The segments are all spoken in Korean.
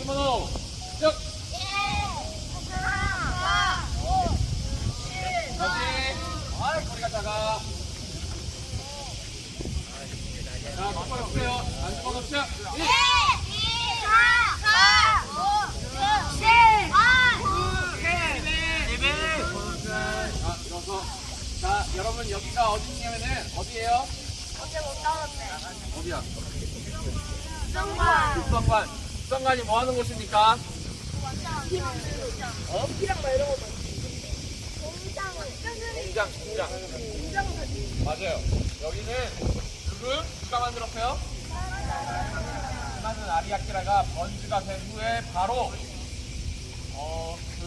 번호 시작! 다시 거리가 작아. 자, 똑바로 없어요. 안주번 없죠? 1, 2, 4, 4, 5, 6, 7, 8, 9, 10. 자, 일어서. 자, 여러분 여기가 어디냐면은 어디예요? 어제 못 나왔네. 어디야? 정말. 국성관. 국성관이 뭐 하는 곳입니까? 어? 이랑 막 이런 거 봐. 공장. 공장. 맞아요. 여기는 누가 만들었어요? 스마드 아리아키라가 번즈가 된 후에 바로 그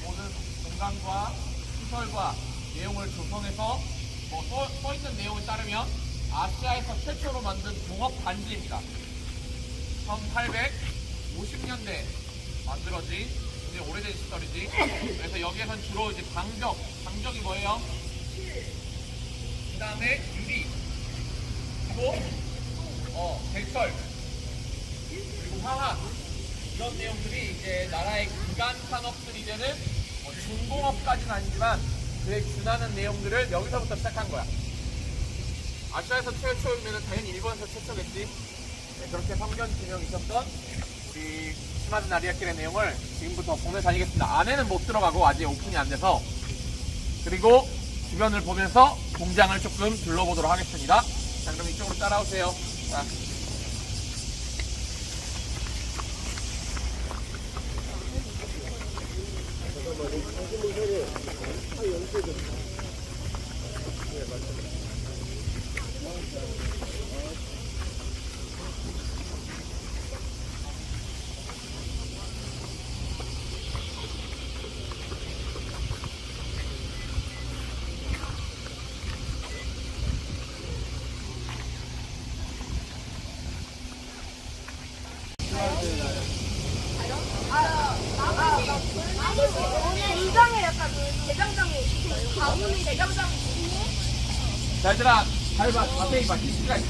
모든 공간과 시설과 내용을 조성해서 써있는 내용에 따르면 아시아에서 최초로 만든 공업 단지입니다. 1850년대 만들어진 굉장히 오래된 시설이지. 그래서 여기에선 주로 이제 방적이 뭐예요? 그 다음에 유리, 그리고 백설, 그리고 화학, 이런 내용들이 이제 나라의 기간 산업들이 되는 중공업까지는 아니지만 그에 준하는 내용들을 여기서부터 시작한 거야. 아시아에서 최초이면 당연히 일본에서 최초겠지. 네, 그렇게 성견 균형 있었던 우리 스마드 나리아길의 내용을 지금부터 보며 다니겠습니다. 안에는 못 들어가고 아직 오픈이 안 돼서. 그리고 주변을 보면서 공장을 조금 둘러보도록 하겠습니다. 자, 그럼 이쪽으로 따라오세요. 자. 오늘 이장에 약간 대장장이 가문이 대장장이. 자, 얘들아, 잘 봐. 자세히 봐. 히스가 있어.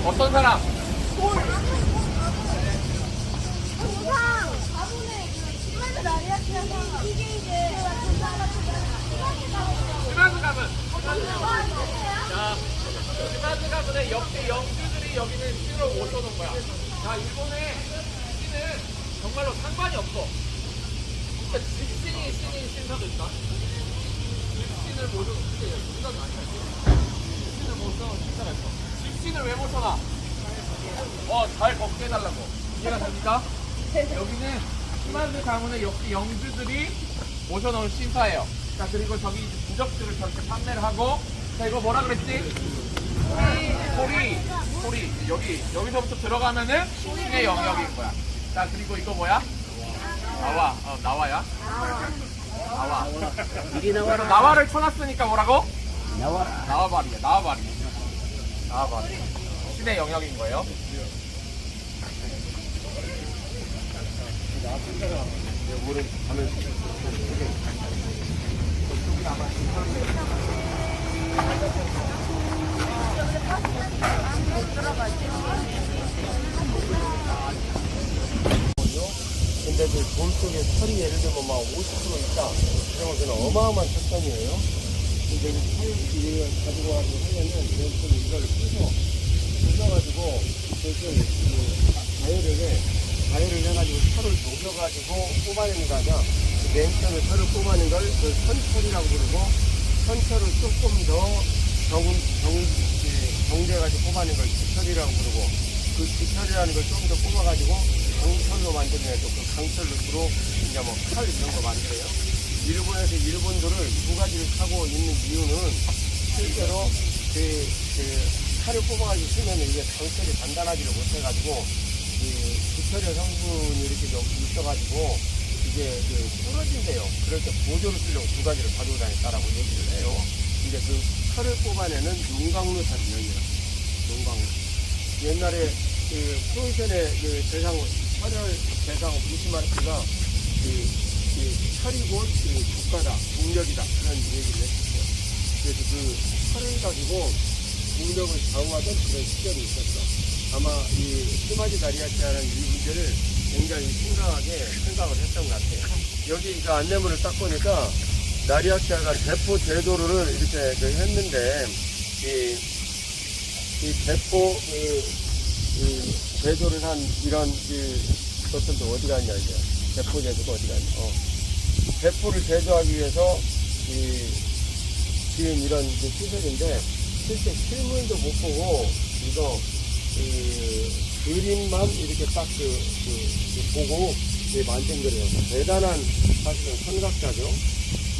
어떤 사람? 우상 가문의 그 스마드 나리아키라서 이게 이제 스마드 가문. 자, 스마드 가문의 역대 영주들이 여기는 신으로 모셔놓은 거야. 자, 일본의 신은 정말로 상관이 없어. 진짜 집신이 신인 신사도 있다. 집신을 모셔놓은 신사도 아니야. 집신을 모셔놓은 신사가 있어. 집신을 왜 모셔놔? 잘 걷게 해달라고. 이해가 됩니까? 여기는 스마드 가문의 역대 영주들이 모셔놓은 신사예요. 자, 그리고 저기 이제 부적들을 저렇게 판매를 하고. 자, 이거 뭐라 그랬지? 소리. 여기서부터 들어가면은 신의 영역인 거야. 자, 그리고 이거 뭐야? 나와야? 나와. 이리 나와라. 나와를 쳐놨으니까 뭐라고? 나와라. 나와바리. 신의 영역인 거예요. 근데 그 돌 속에 철이 예를 들면 막 50% 있다. 그러면 그는 어마어마한 석탄이에요. 근데 이 철을 가지고 와서 하려면 맨처음에 이걸 부숴가지고 그것을 가열을 해가지고 철을 녹여가지고 뽑아내는 거 아니야. 맨 처음에 철을 뽑아낸 걸 그 선철이라고 부르고, 선철을 조금 더 정제해가지고 뽑아낸 걸 기철이라고 부르고, 그 기철이라는 걸 조금 더 뽑아가지고 강철로 만들면 또 그 강철로 주로 이제 뭐 칼 이런 거 만들어요. 일본에서 일본도를 두 가지를 타고 있는 이유는 실제로 그 칼을 뽑아가지고 쓰면 이게 강철이 단단하지를 못해가지고 기철의 성분이 이렇게 좀 있어가지고 이게 부러진대요. 그럴 때 보조를 쓰려고 두 가지를 가지고 다녔다라고 얘기를 해요. 근데 그 칼을 뽑아내는 용광로살이에요. 용광로. 옛날에 프로이센의 철혈 대상 비스마르크가 철이 곧 국가다, 국력이다 그런 얘기를 했었어요. 그래서 그 철을 가지고 국력을 좌우하던 그런 시절이 있었어. 아마 이 시마지 다리아치아라는 이 문제를 굉장히 심각하게 생각을 했던 것 같아요. 여기 이 안내문을 딱 보니까 나리아치아가 대포 제도를 이렇게 했는데 이 대포 이 제도를 한 이런 것들도 어디 갔냐 이제 대포 제도가 어디 갔냐. 대포를 제조하기 위해서 지은 이런 시설인데 실제 실물도 못 보고 이거 그림만 이렇게 딱 보고 만든 거래요. 대단한 사실은 선각자죠.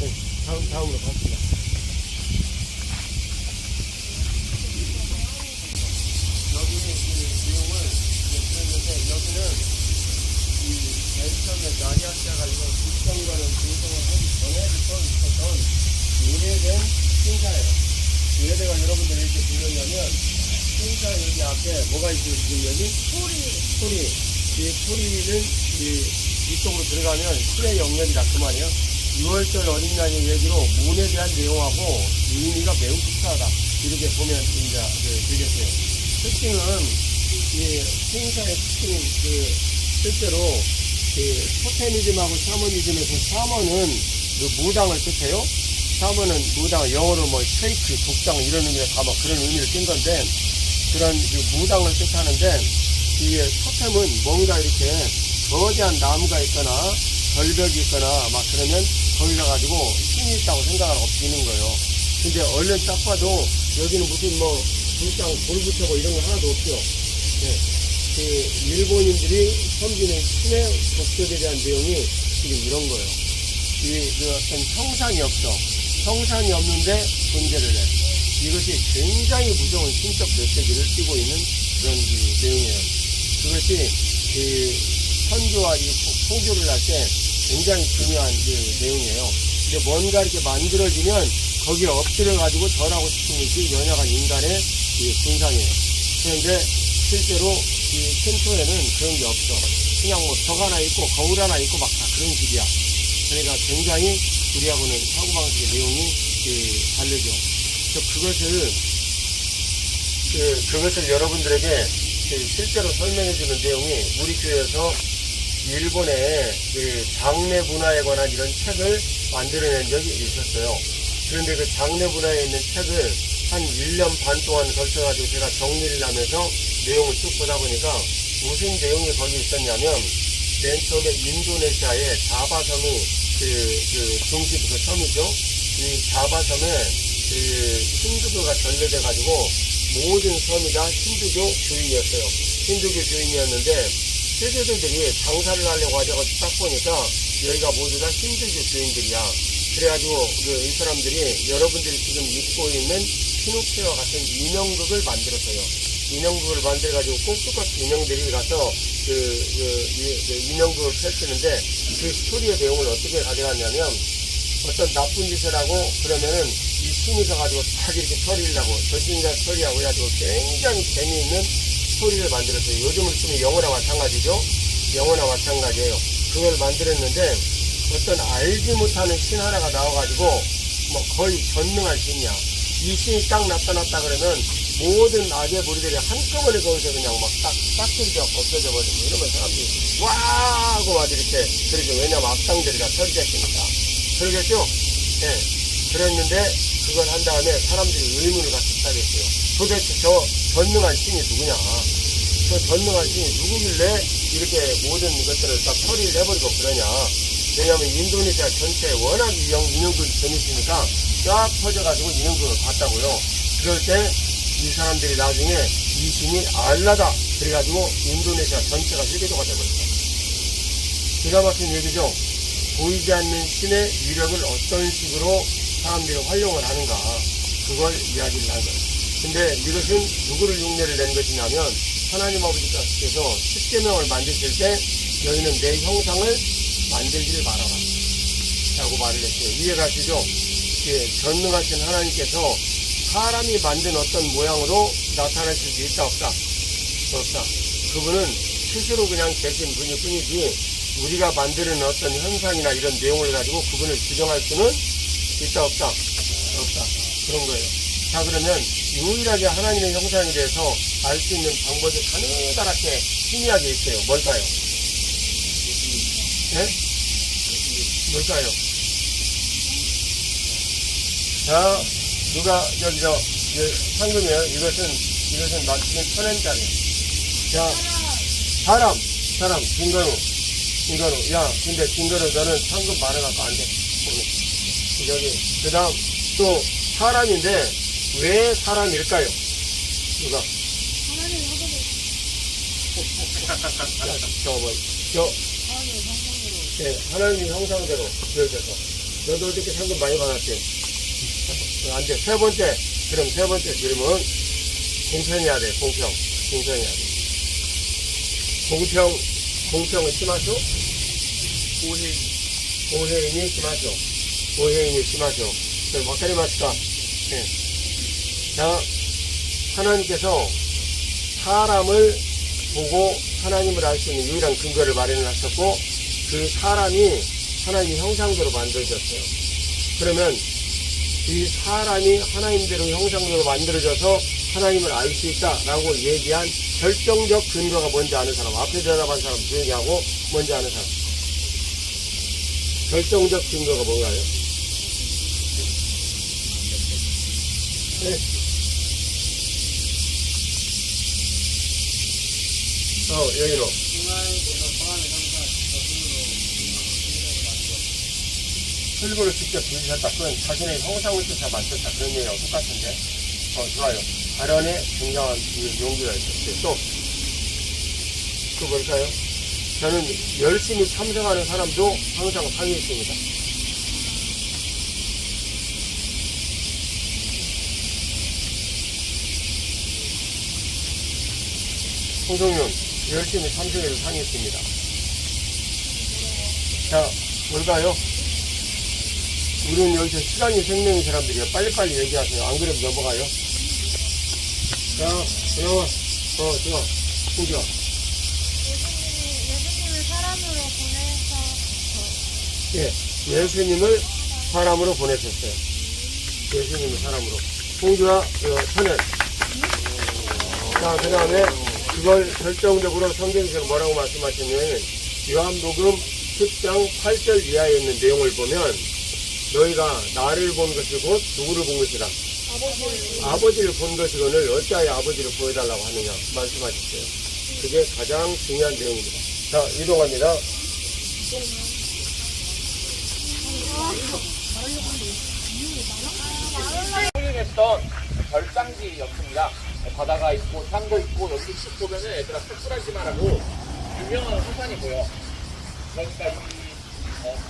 네, 다음으로 갑시다. 여기 내용을 그랬는데 여기는 맨 처음에 나리아치아가 이거 국정과는 조성을 하기 전에부터 있었던 오래된 신사예요. 얘네가 여러분들 이렇게 보려면 신사 여기 앞에 뭐가 있어요? 지금 여기? 소리. 이 소리는 이쪽으로 들어가면 신의 영역이다 그 말이에요. 6월절 어린 양의 얘기로 문에 대한 내용하고 의미가 매우 특수하다. 이렇게 보면 이제 되겠어요. 특징은 이 신사의 특징은 실제로 토테미즘하고 샤머니즘에서 샤머는 무당을 뜻해요. 샤머는 무당, 영어로 뭐 쉐이크, 독장 이런 의미로 다 뭐 그런 의미를 띈 건데 그런 무당을 뜻하는데 이 토템은 뭔가 이렇게 거대한 나무가 있거나 절벽이 있거나 막 그러면 거기 가가지고 힘이 있다고 생각을 없이는 거예요. 근데 얼른 딱 봐도 여기는 무슨 뭐 불상 돌 붙여고 이런 거 하나도 없죠. 네. 일본인들이 섬기는 신의 독들에 대한 내용이 지금 이런 거예요. 어떤 형상이 없어. 형상이 없는데 존재를 해. 이것이 굉장히 무서운 신적 메시지를 띠고 있는 그런 내용이에요. 그것이 선교와 포교를 할 때 굉장히 중요한 내용이에요. 근데 뭔가 이렇게 만들어지면 거기에 엎드려가지고 절하고 싶은 것이 연약한 인간의 군상이에요. 그런데 실제로 이 신토에는 그런 게 없어. 그냥 뭐 벽 하나 있고 거울 하나 있고 막 다 그런 식이야. 그러니까 굉장히 우리하고는 사고방식의 내용이 다르죠. 그것을 여러분들에게 실제로 설명해주는 내용이 우리 교회에서 일본의 장례 문화에 관한 이런 책을 만들어낸 적이 있었어요. 그런데 그 장례 문화에 있는 책을 한 1년 반 동안 걸쳐가지고 제가 정리를 하면서 내용을 쭉 보다 보니까 무슨 내용이 거기 있었냐면 맨 처음에 인도네시아의 자바섬이 중심 섬이죠. 이 자바섬에 힌두교가 전래돼가지고 모든 섬이 다 힌두교 주인이었어요. 힌두교 주인이었는데 세계들이 장사를 하려고 하자고 딱 보니까 여기가 모두 다 힌두교 주인들이야. 그래가지고 이 사람들이 여러분들이 지금 입고 있는 피노키오와 같은 인형극을 만들었어요. 인형극을 만들어가지고 꼭두같이 인형들이 가서 인형극을 펼치는데 그 스토리의 내용을 어떻게 가져갔냐면 어떤 나쁜 짓을 하고 그러면은 이 신이 가가지고 딱 이렇게 처리하고 저 신이가 처리하고 해가지고 굉장히 재미있는 스토리를 만들었어요. 요즘을 쓰면 영어나 마찬가지죠. 영어나 마찬가지예요. 그걸 만들었는데 어떤 알지 못하는 신 하나가 나와가지고 뭐 거의 전능한 신이야. 이 신이 딱 나타났다 그러면 모든 악의 무리들이 한꺼번에 거기서 그냥 막 싹들이져 없어져 버리고 이러면 사람들이 와 하고 막 이렇게 그러죠. 왜냐면 악당들이 다 처리됐으니까. 그러겠죠? 네. 그랬는데 그걸 한 다음에 사람들이 의문을 갖기 시작했어요. 도대체 저 전능한 신이 누구냐? 저 전능한 신이 누구길래 이렇게 모든 것들을 딱 처리를 해버리고 그러냐? 왜냐하면 인도네시아 전체에 워낙 인형극이 재밌으니까 쫙 퍼져가지고 인형극을 봤다고요. 그럴 때 이 사람들이 나중에 이 신이 알라다 그래가지고 인도네시아 전체가 세계도가 되버렸어요. 기가 막힌 얘기죠. 보이지 않는 신의 위력을 어떤 식으로 사람들이 활용을 하는가 그걸 이야기를 하는 거예요. 근데 이것은 누구를 흉내를 낸 것이냐면 하나님 아버지께서 십계명을 만드실 때 너희는 내 형상을 만들기를 바라라 라고 말을 했어요. 이해가시죠? 전능하신 하나님께서 사람이 만든 어떤 모양으로 나타나실 수 있다 없다? 없다. 그분은 스스로 그냥 계신 분일 뿐이지 우리가 만드는 어떤 현상이나 이런 내용을 가지고 그분을 규정할 수는 있다 없다? 없다. 그런 거예요. 자 그러면 유일하게 하나님의 형상에 대해서 알 수 있는 방법이 가느다랗게 희미하게 있어요. 뭘까요? 네? 뭘까요? 자, 누가 여기서 상금이에요. 이것은 마치는 천엔짜리. 자, 사람, 김건우. 야, 근데 김건우 너는 상금 많아갖고 안 돼. 여기. 그 다음, 또, 사람인데, 왜 사람일까요? 누가? 하나님의 형상대로 지어져서. 너도 어떻게 상금 많이 받았지? 안 돼. 세 번째 질문. 공평해야 돼, 공평해야 돼. 공평은 심하죠? 오해인이 심하죠. 그럼 막다리 마실까? 네. 자, 하나님께서 사람을 보고 하나님을 알 수 있는 유일한 근거를 마련을 하셨고, 그 사람이 하나님의 형상대로 만들어졌어요. 그러면 이 사람이 하나님대로 형상대로 만들어져서 하나님을 알 수 있다라고 얘기한 결정적 근거가 뭔지 아는 사람, 앞에 대답한 사람 조용히 하고 뭔지 아는 사람. 결정적 근거가 뭔가요? 네. 여기로. 흙으로 직접 지으셨다. 그건 자신의 형상을 쫓아 만들었다. 그런 얘기랑 똑같은데. 좋아요. 발언에 굉장한 용기가 있었어요. 또 뭘까요? 저는 열심히 참석하는 사람도 항상 상이 있습니다. 홍성윤, 열심히 참석해서 상이 있습니다. 자, 뭘까요? 우리는 여기서 시간이 생명인 사람들이에요. 빨리빨리 얘기하세요. 안 그러면 넘어가요. 자, 좋아. 홍지아. 예수님을 사람으로 보내서. 예, 예수님을 사람으로 보내셨어요. 예수님을 사람으로. 홍주와 천연. 자, 그 다음에 그걸 결정적으로 성경에서 뭐라고 말씀하셨냐면, 요한복음 10장 8절 이하에 있는 내용을 보면, 너희가 나를 본 것이 곧 누구를 본 것이다? 아버지를 본 것이거늘 어찌하여 아버지를 보여달라고 하느냐 말씀하셨어요. 그게 가장 중요한 내용입니다. 자, 이동합니다. 훌륭했던 별장지였습니다. 바다가 있고 산도 있고 여기 쭉 보면은 얘들아 푸꾸라지마라고 유명한 화산이 보여. 그러니까 이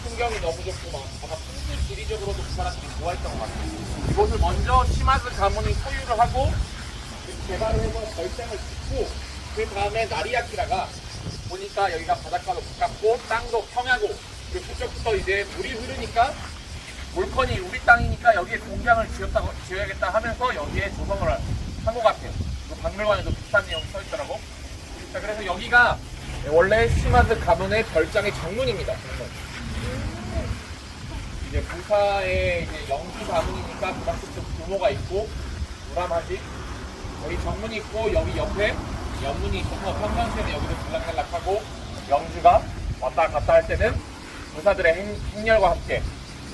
풍경이 너무 좋고 막 풍수 지리적으로도 그 사람들이 좋아했던 것 같아요. 이곳을 먼저 시마즈 가문이 소유를 하고 개발을 해서 별장을 짓고 그 다음에 나리아키라가 보니까 여기가 바닷가도 가깝고 땅도 평하고 그리고 그쪽부터 이제 물이 흐르니까 몰컨이 우리 땅이니까 여기에 공장을 지어야겠다 하면서 여기에 조성을 한 것 같아요. 그 박물관에도 비슷한 내용이 써 있더라고. 자, 그래서 여기가 원래 시마즈 가문의 별장의 정문입니다. 정문. 이제 부사의 이제 영주 가문이니까 그만큼 좀 규모가 있고 우람하지. 여기 정문이 있고 여기 옆에 연문이 있어서 평상시에는 여기도 들락날락하고 영주가 왔다 갔다 할 때는 부사들의 행렬과 함께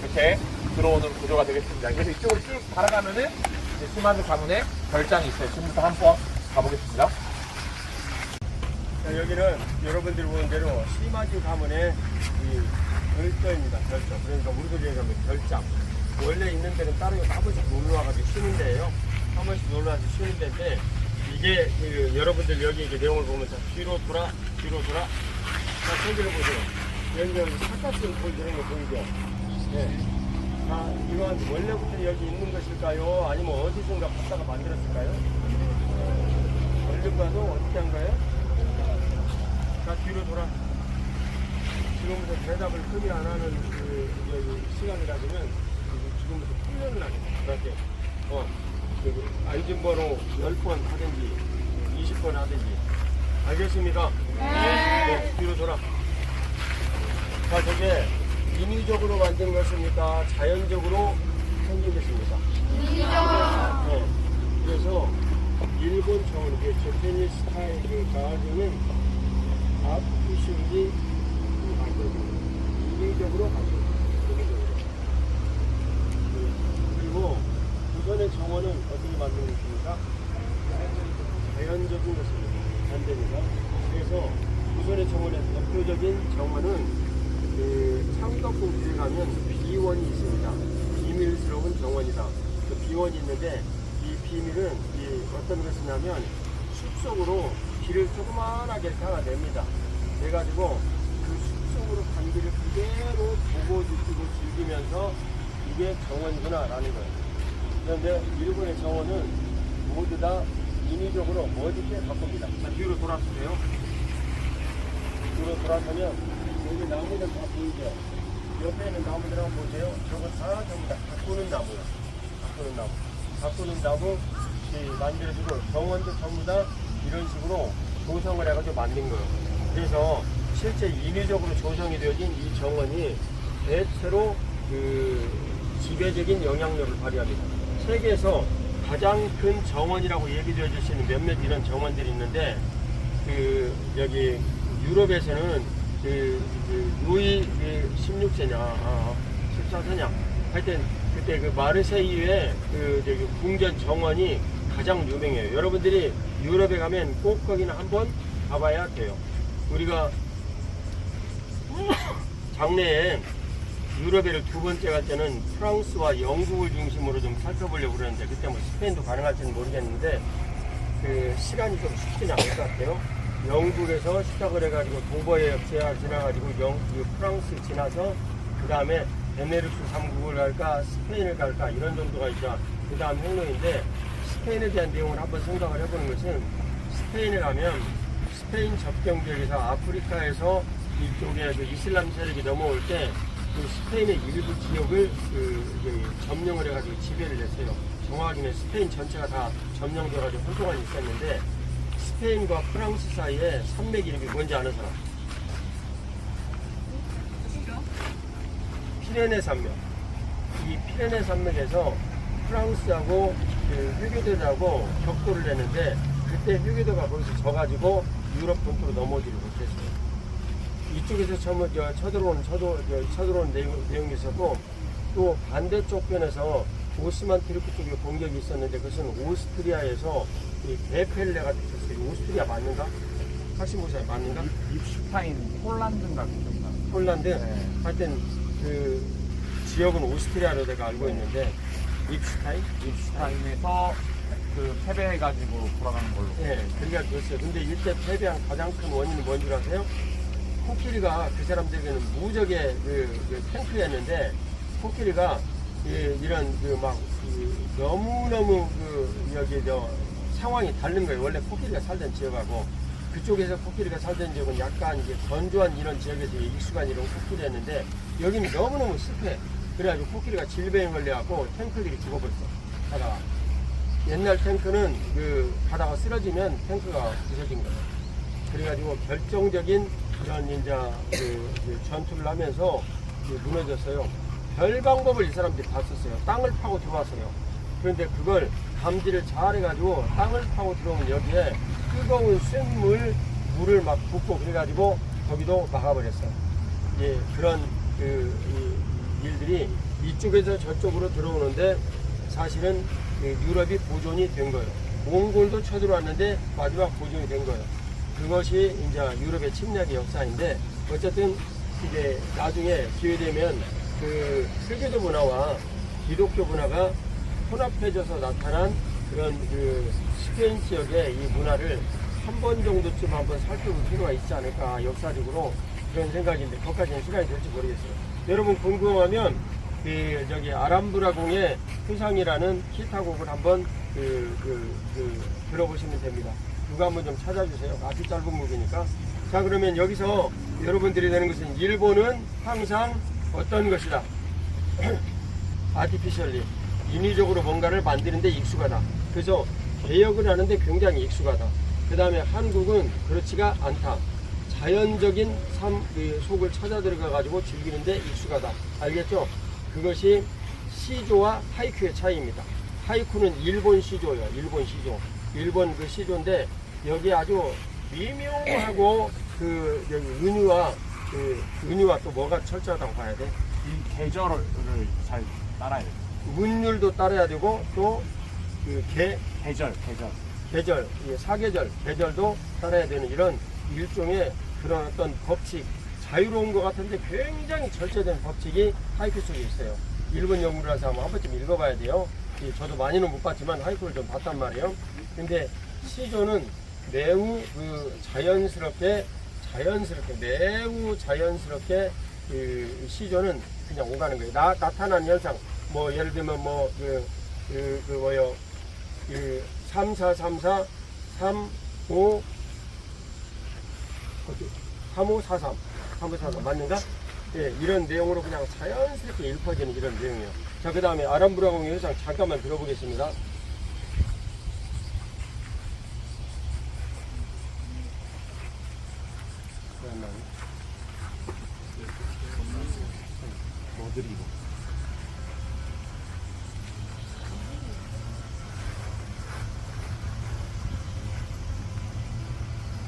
이렇게 들어오는 구조가 되겠습니다. 그래서 이쪽을 쭉 바라가면은 이제 시마즈 가문의 별장이 있어요. 지금부터 한번 가보겠습니다. 자, 여기는 여러분들이 보는 대로 시마즈 가문의 이 별장입니다. 별장. 그러니까 우리들 얘기하면 별장. 원래 있는 데는 따로 한 번씩 놀러와가지고 쉬는 데예요. 한 번씩 놀러와서 쉬는 데인데 이게 여러분들 여기 이게 내용을 보면서 뒤로 돌아. 자, 손들어 보세요. 여기 사각형 돌 이런 거 보이죠? 네. 자, 이건 원래부터 여기 있는 것일까요? 아니면 어디선가 갖다가 만들었을까요? 원래부터 어떻게 한 거예요? 자, 뒤로 돌아. 지금부터 대답을 크게 안 하는 시간이라 그러면 지금부터 훈련을 하겠다. 그렇게 안전번호 10번 하든지 20번 하든지. 알겠습니까? 네. 뒤로 돌아. 자, 저게 인위적으로 만든 것입니까? 자연적으로 생긴 것입니까? 인위적으로. 네. 그래서 일본 정원, 재패니스 스타일 가지고는 아티피셜리 만들어요. 인위적으로 가져요. 그리고 조선의 정원은 어떻게 만드는 것입니까? 자연적인 것입니다. 반대입니다. 그래서 조선의 정원의 대표적인 정원은 창덕궁에 가면 비원이 있습니다. 비밀스러운 정원이다. 그 비원이 있는데 이 비밀은 어떤 것이냐면 숲속으로 길을 조그만하게 타냅니다. 그래가지고 그 숲속으로 간 길을 그대로 보고 느끼고 즐기면서 이게 정원이구나 라는 거예요. 그런데 일본의 정원은 모두 다 인위적으로 멋있게 바꿉니다. 자, 뒤로 돌아서세요. 뒤로 돌아서면 여기 나무들 다 보이죠? 옆에 있는 나무들 한번 보세요. 저거 다 전부 다 가꾸는 나무예요. 가꾸는 나무. 가꾸는 나무 만들어주고 정원도 전부 다 이런 식으로 조성을 해가지고 만든 거예요. 그래서 실제 인위적으로 조성이 되어진 이 정원이 대체로 지배적인 영향력을 발휘합니다. 세계에서 가장 큰 정원이라고 얘기되어 줄 수 있는 몇몇 이런 정원들이 있는데 여기 유럽에서는 루이 16세냐 14세냐 하여튼 그때 마르세유의 궁전 정원이 가장 유명해요. 여러분들이 유럽에 가면 꼭 거기는 한번 가봐야 돼요. 우리가 장래에 유럽에를 두 번째 갈 때는 프랑스와 영국을 중심으로 좀 살펴보려고 그러는데 그때 뭐 스페인도 가능할지는 모르겠는데 시간이 좀 쉽지는 않을 것 같아요. 영국에서 시작을 해가지고 도버의 지나가지고 프랑스 지나서 그 다음에 베네룩스 3국을 갈까 스페인을 갈까 이런 정도가 있죠. 그 다음 행로인데 스페인에 대한 내용을 한번 생각을 해보는 것은 스페인에 가면 스페인 접경 지역에서 아프리카에서 이쪽에 이슬람 세력이 넘어올 때 스페인의 일부 지역을 점령을 해가지고 지배를 했어요. 정확히는 스페인 전체가 다 점령돼가지고 한동안 있었는데 스페인과 프랑스 사이에 산맥 이름이 뭔지 아는 사람? 피레네 산맥. 이 피레네 산맥에서 프랑스하고 회교대하고 격돌을 했는데 그때 회교대가 거기서 져가지고 유럽 본토로 넘어오지를 못했어요. 이쪽에서 쳐들어오는 내용이 있었고 또 반대쪽 변에서 오스만 트루크 쪽에 공격이 있었는데 그것은 오스트리아에서 베펠레가 있었어요. 오스트리아 맞는가? 학신고사에 맞는가? 입슈타인 폴란드인가 그런가? 폴란드? 네. 하여튼 지역은 오스트리아로 내가 알고 있는데 입슈타인에서 패배해가지고 돌아가는 걸로. 네, 그러니까 그랬어요. 근데 이때 패배한 가장 큰 원인이 뭔 줄 아세요? 코끼리가 그 사람들에게는 무적의 탱크였는데 코끼리가 이런 너무너무 상황이 다른 거예요. 원래 코끼리가 살던 지역하고 그쪽에서 코끼리가 살던 지역은 약간 이제 건조한 이런 지역에서 익숙한 이런 코끼리였는데 여기는 너무너무 습해. 그래가지고 코끼리가 질병에 걸려갖고 탱크들이 죽어버렸어. 가다가 옛날 탱크는 가다가 쓰러지면 탱크가 부서진 거예요. 그래가지고 결정적인 그런 이제 전투를 하면서 무너졌어요. 별 방법을 이 사람들이 다 썼어요. 땅을 파고 들어왔어요. 그런데 그걸 감지를 잘 해가지고 땅을 파고 들어오면 여기에 뜨거운 물을 막 붓고 그래가지고 거기도 막아버렸어요. 예, 그런 일들이 이쪽에서 저쪽으로 들어오는데 사실은 유럽이 보존이 된 거예요. 몽골도 쳐들어왔는데 마지막 보존이 된 거예요. 그것이 이제 유럽의 침략의 역사인데 어쨌든 이제 나중에 기회되면 세계적 문화와 기독교 문화가 혼합해져서 나타난 그런 스페인 지역의 이 문화를 한 번 정도쯤 한번 살펴볼 필요가 있지 않을까 역사적으로 그런 생각인데 거기까지는 시간이 될지 모르겠어요. 여러분 궁금하면 아람브라궁의 후상이라는 기타곡을 한번 들어보시면 됩니다. 누가 한번 좀 찾아주세요. 아주 짧은 곡이니까. 자, 그러면 여기서 여러분들이 되는 것은 일본은 항상 어떤 것이다. 아티피셜리 인위적으로 뭔가를 만드는데 익숙하다. 그래서 개혁을 하는데 굉장히 익숙하다. 그 다음에 한국은 그렇지가 않다. 자연적인 속을 찾아 들어가 가지고 즐기는데 익숙하다. 알겠죠? 그것이 시조와 하이큐의 차이입니다. 하이쿠는 일본 시조예요. 일본 시조. 일본 그 시조인데 여기 아주 미묘하고 그 여기 은유와 또 뭐가 철저하다고 봐야 돼. 이 계절을 잘 따라야 돼. 문율도 따라야 되고 또 그 계절. 계절, 이 사계절, 계절도 따라야 되는 이런 일종의 그런 어떤 법칙, 자유로운 것 같은데 굉장히 절제된 법칙이 하이쿠 속에 있어요. 일본 연구라서 한 번쯤 읽어봐야 돼요. 저도 많이는 못 봤지만 하이쿠를 좀 봤단 말이에요. 근데 시조는 매우 그 매우 자연스럽게 그 시조는 그냥 오가는 거예요. 나타나는 현상, 뭐 예를 들면 뭐 3, 4, 3, 4, 3, 5, 4, 3 맞는가? 예, 이런 내용으로 그냥 자연스럽게 읊어지는 이런 내용이에요. 자, 그 다음에 아람브라공의 회상 잠깐만 들어보겠습니다. 뭐들이고.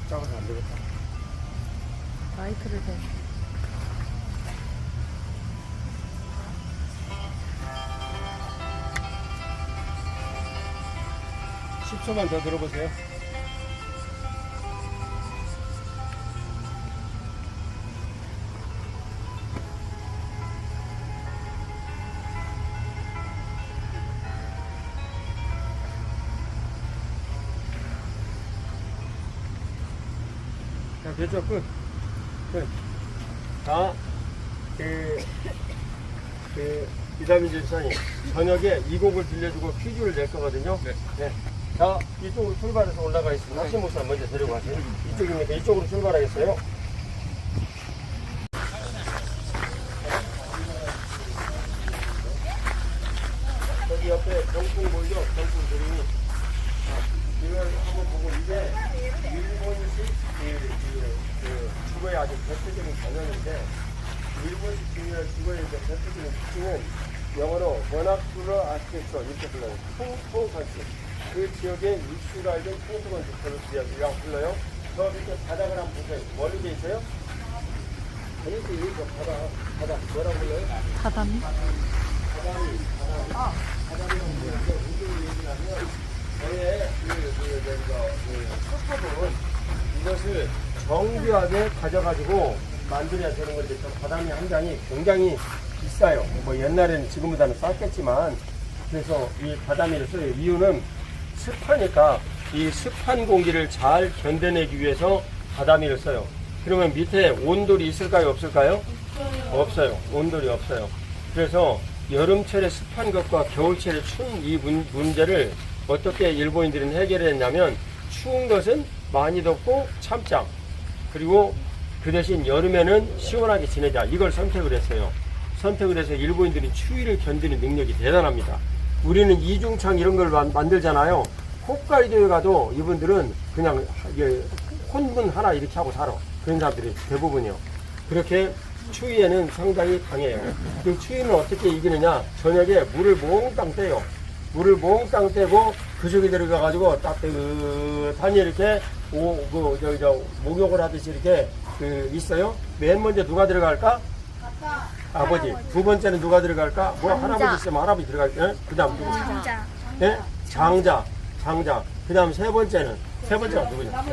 작아서 안 되겠다. 마이크를 대. 십 초만 더 들어보세요. 자, 됐죠? 끝. 자, 이다민 집사님, 저녁에 이 곡을 들려주고 퀴즈를 낼 거거든요. 네. 자, 이쪽으로 출발해서 올라가겠습니다. 학신 목사 먼저 데리고 가세요. 이쪽이니까 이쪽으로 출발하겠어요. 저기 옆에 병풍 보이죠? 병풍 그림이. 이걸 한번 보고 이게 일본식 주거의 아주 대표적인 전형인데 일본식 주거의 대표적인 특징은 영어로 버나큘러 아키텍처 이렇게 불러요. 통통 건축. 그 지역에 입수가 된 통통 건축이라고 불러요. 저 밑에 바닥을 한번 보세요. 멀리 돼 있어요? 여기 바닥 뭐라고 불러요? 바다미? 바닥이라고 불러요. 우리 얘기하면 저의 첩법은 이것을 정교하게 가져가지고 만들어야 되는 건데 저 바다미 한 장이 굉장히 비싸요. 뭐 옛날에는 지금보다는 쌌겠지만 그래서 이 바다미를 써요. 이유는 습하니까 이 습한 공기를 잘 견뎌내기 위해서 바다미를 써요. 그러면 밑에 온돌이 있을까요? 없을까요? 없어요. 온돌이 없어요. 그래서 여름철에 습한 것과 겨울철에 추운 이 문제를 어떻게 일본인들은 해결했냐면 추운 것은 많이 덥고 참자. 그리고 그 대신 여름에는 시원하게 지내자. 이걸 선택을 했어요. 선택을 해서 일본인들이 추위를 견디는 능력이 대단합니다. 우리는 이중창 이런 걸 만들잖아요. 홋카이도에 가도 이분들은 그냥 혼문 하나 이렇게 하고 살아. 그런 사람들이 대부분이요. 그렇게 추위에는 상당히 강해요. 그 추위는 어떻게 이기느냐? 저녁에 물을 몽땅 떼요. 물을 몽땅 떼고 그 속에 들어가가지고 따뜻하니 이렇게 목욕을 하듯이 이렇게 있어요. 맨 먼저 누가 들어갈까? 아버지. 두 번째는 누가 들어갈까? 뭐 할아버지 있으면 할아버지 들어갈까? 그 다음 누구? 장자. 네? 장자. 그 다음 세 번째는 누구냐?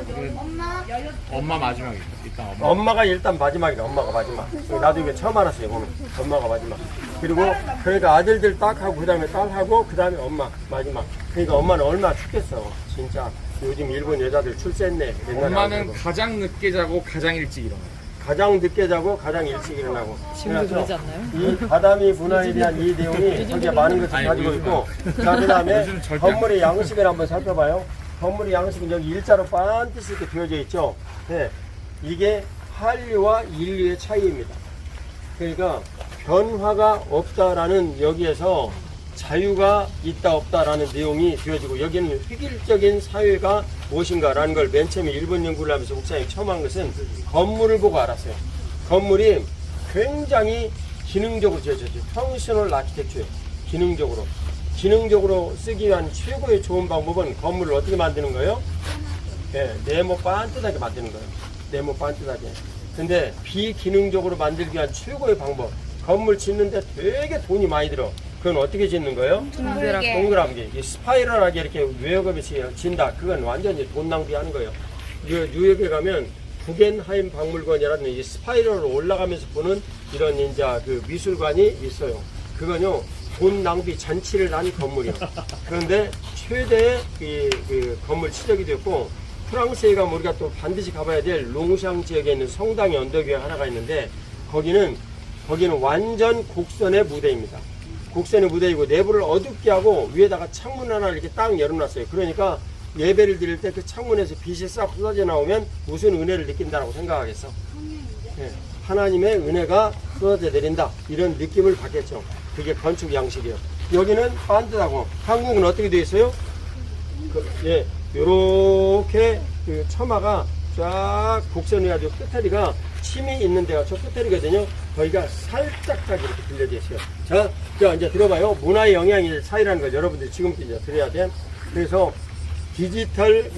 엄마 마지막에 일단 엄마. 엄마가 일단 마지막이다. 엄마가 마지막. 나도 이게 처음 알았어요. 보면 엄마가 마지막. 그리고 그러니까 아들들 딱 하고 그 다음에 딸하고 그 다음에 엄마 마지막. 그러니까 엄마는 얼마나 춥겠어. 진짜 요즘 일본 여자들 출세했네. 엄마는 가장 늦게 자고 가장 일찍 일어나요. 가장 늦게 자고 가장 일찍 일어나고. 지금도 그러지 않나요? 이 바다미 문화에 대한 이 내용이 되게 많은 것을 가지고 있고, 자, 그 다음에 건물의 양식을 한번 살펴봐요. 건물의 양식은 여기 일자로 반드시 이렇게 비워져 있죠. 네. 이게 한류와 인류의 차이입니다. 그러니까 변화가 없다라는 여기에서 자유가 있다 없다라는 내용이 되어지고, 여기는 획일적인 사회가 무엇인가라는 걸 맨 처음에 일본 연구를 하면서 목사님이 처음 한 것은 건물을 보고 알았어요. 건물이 굉장히 기능적으로 지어졌죠. 펑셔널 아키텍처예요. 기능적으로. 기능적으로 쓰기 위한 최고의 좋은 방법은 건물을 어떻게 만드는 거예요? 예, 네모 반듯하게 만드는 거예요. 네모 반듯하게. 근데 비기능적으로 만들기 위한 최고의 방법. 건물 짓는데 되게 돈이 많이 들어. 그건 어떻게 짓는 거예요? 동그랗게. 이 스파이럴하게 이렇게 외곽에 진다. 그건 완전히 돈 낭비하는 거예요. 뉴욕에 가면 구겐하임 박물관이라는 이 스파이럴로 올라가면서 보는 이런 이제 그 미술관이 있어요. 그건요, 돈 낭비 잔치를 난 건물이에요. 그런데 최대의 그 건물 치적이 됐고, 프랑스에 가면 우리가 또 반드시 가봐야 될 롱샹 지역에 있는 성당의 언덕 위에 하나가 있는데, 거기는 완전 곡선의 무대입니다. 곡선의 무대이고 내부를 어둡게 하고 위에다가 창문 하나 이렇게 딱 열어놨어요. 그러니까 예배를 드릴 때 그 창문에서 빛이 싹 쏟아져 나오면 무슨 은혜를 느낀다라고 생각하겠어? 네, 하나님의 은혜가 쏟아져 내린다. 이런 느낌을 받겠죠. 그게 건축 양식이에요. 여기는 반듯하고, 한국은 어떻게 되어 있어요? 예, 요렇게 그 처마가 쫙 곡선해가지고 끝다리가 침이 있는 데가 저 끝다리거든요. 거기가 살짝 이렇게 들려져 있어요. 자, 이제 들어봐요. 문화의 영향이 차이라는 걸 여러분들이 지금부터 이제 들어야 돼. 그래서 디지털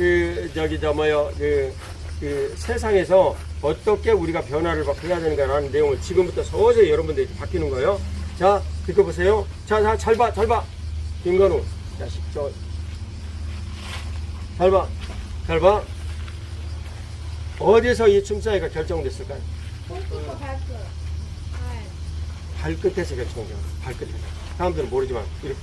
세상에서 어떻게 우리가 변화를 해야 되는가라는 내용을 지금부터 서서히 여러분들이 바뀌는 거예요. 자, 듣고 보세요. 자, 잘 봐. 김건우. 자, 잘 봐. 어디서 이 춤사위가 결정됐을까요? 발끝에서 결정돼요. 발끝에서. 사람들은 모르지만 이렇게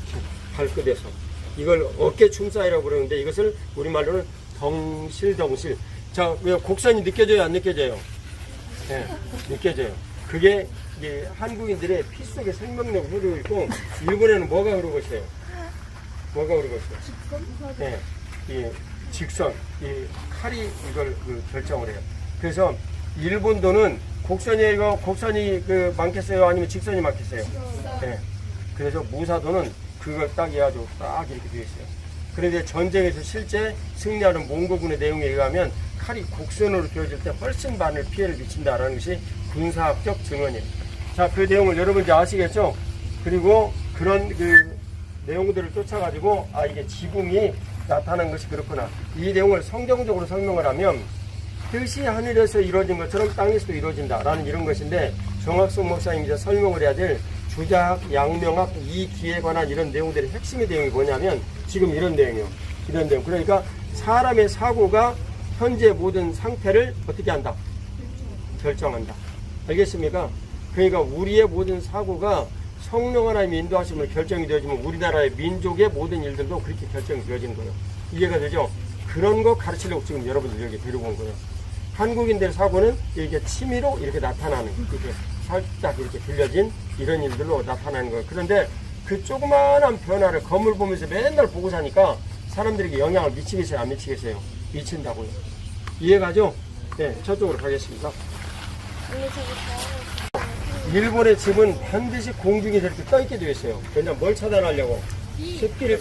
발끝에서. 이걸 어깨 춤사위라고 그러는데 이것을 우리말로는 덩실덩실. 자, 왜 곡선이 느껴져요? 안 느껴져요? 네, 느껴져요. 그게 이제 한국인들의 피 속에 생명력을 흐르고 있고, 일본에는 뭐가 흐르고 있어요? 네, 이 직선, 이 칼이 이걸 결정을 해요. 그래서 일본도는 곡선이 많겠어요? 아니면 직선이 많겠어요? 네. 그래서 무사도는 그걸 딱 해가지고 딱 이렇게 되어 있어요. 그런데 전쟁에서 실제 승리하는 몽고군의 내용에 의하면 칼이 곡선으로 되어질 때 훨씬 많은 피해를 미친다라는 것이 군사학적 증언이에요. 자, 그 내용을 여러분 이제 아시겠죠? 그리고 그런 내용들을 쫓아가지고, 이게 지붕이 나타난 것이 그렇구나. 이 내용을 성경적으로 설명을 하면 뜻이 하늘에서 이루어진 것처럼 땅에서도 이루어진다라는 이런 것인데, 정학성 목사님이 이제 설명을 해야 될 주자학, 양명학, 이기에 관한 이런 내용들의 핵심의 내용이 뭐냐면 지금 이런 내용이에요. 이런 내용. 그러니까 사람의 사고가 현재 모든 상태를 어떻게 한다? 결정한다. 알겠습니까? 그러니까 우리의 모든 사고가 성령 하나님의 인도하심을 결정이 되어지면 우리나라의 민족의 모든 일들도 그렇게 결정이 되어지는 거예요. 이해가 되죠? 그런 거 가르치려고 지금 여러분들 여기 데리고 온 거예요. 한국인들 사고는 이렇게 치미로 이렇게 나타나는, 이렇게 살짝 이렇게 들려진 이런 일들로 나타나는 거예요. 그런데 그 조그마한 변화를 건물 보면서 맨날 보고 사니까 사람들에게 영향을 미치겠어요? 안 미치겠어요? 미친다고요. 이해가죠? 네, 저쪽으로 가겠습니다. 일본의 집은 반드시 공중에 이렇게 떠있게 되어 있어요. 왜냐면 뭘 차단하려고? 습기를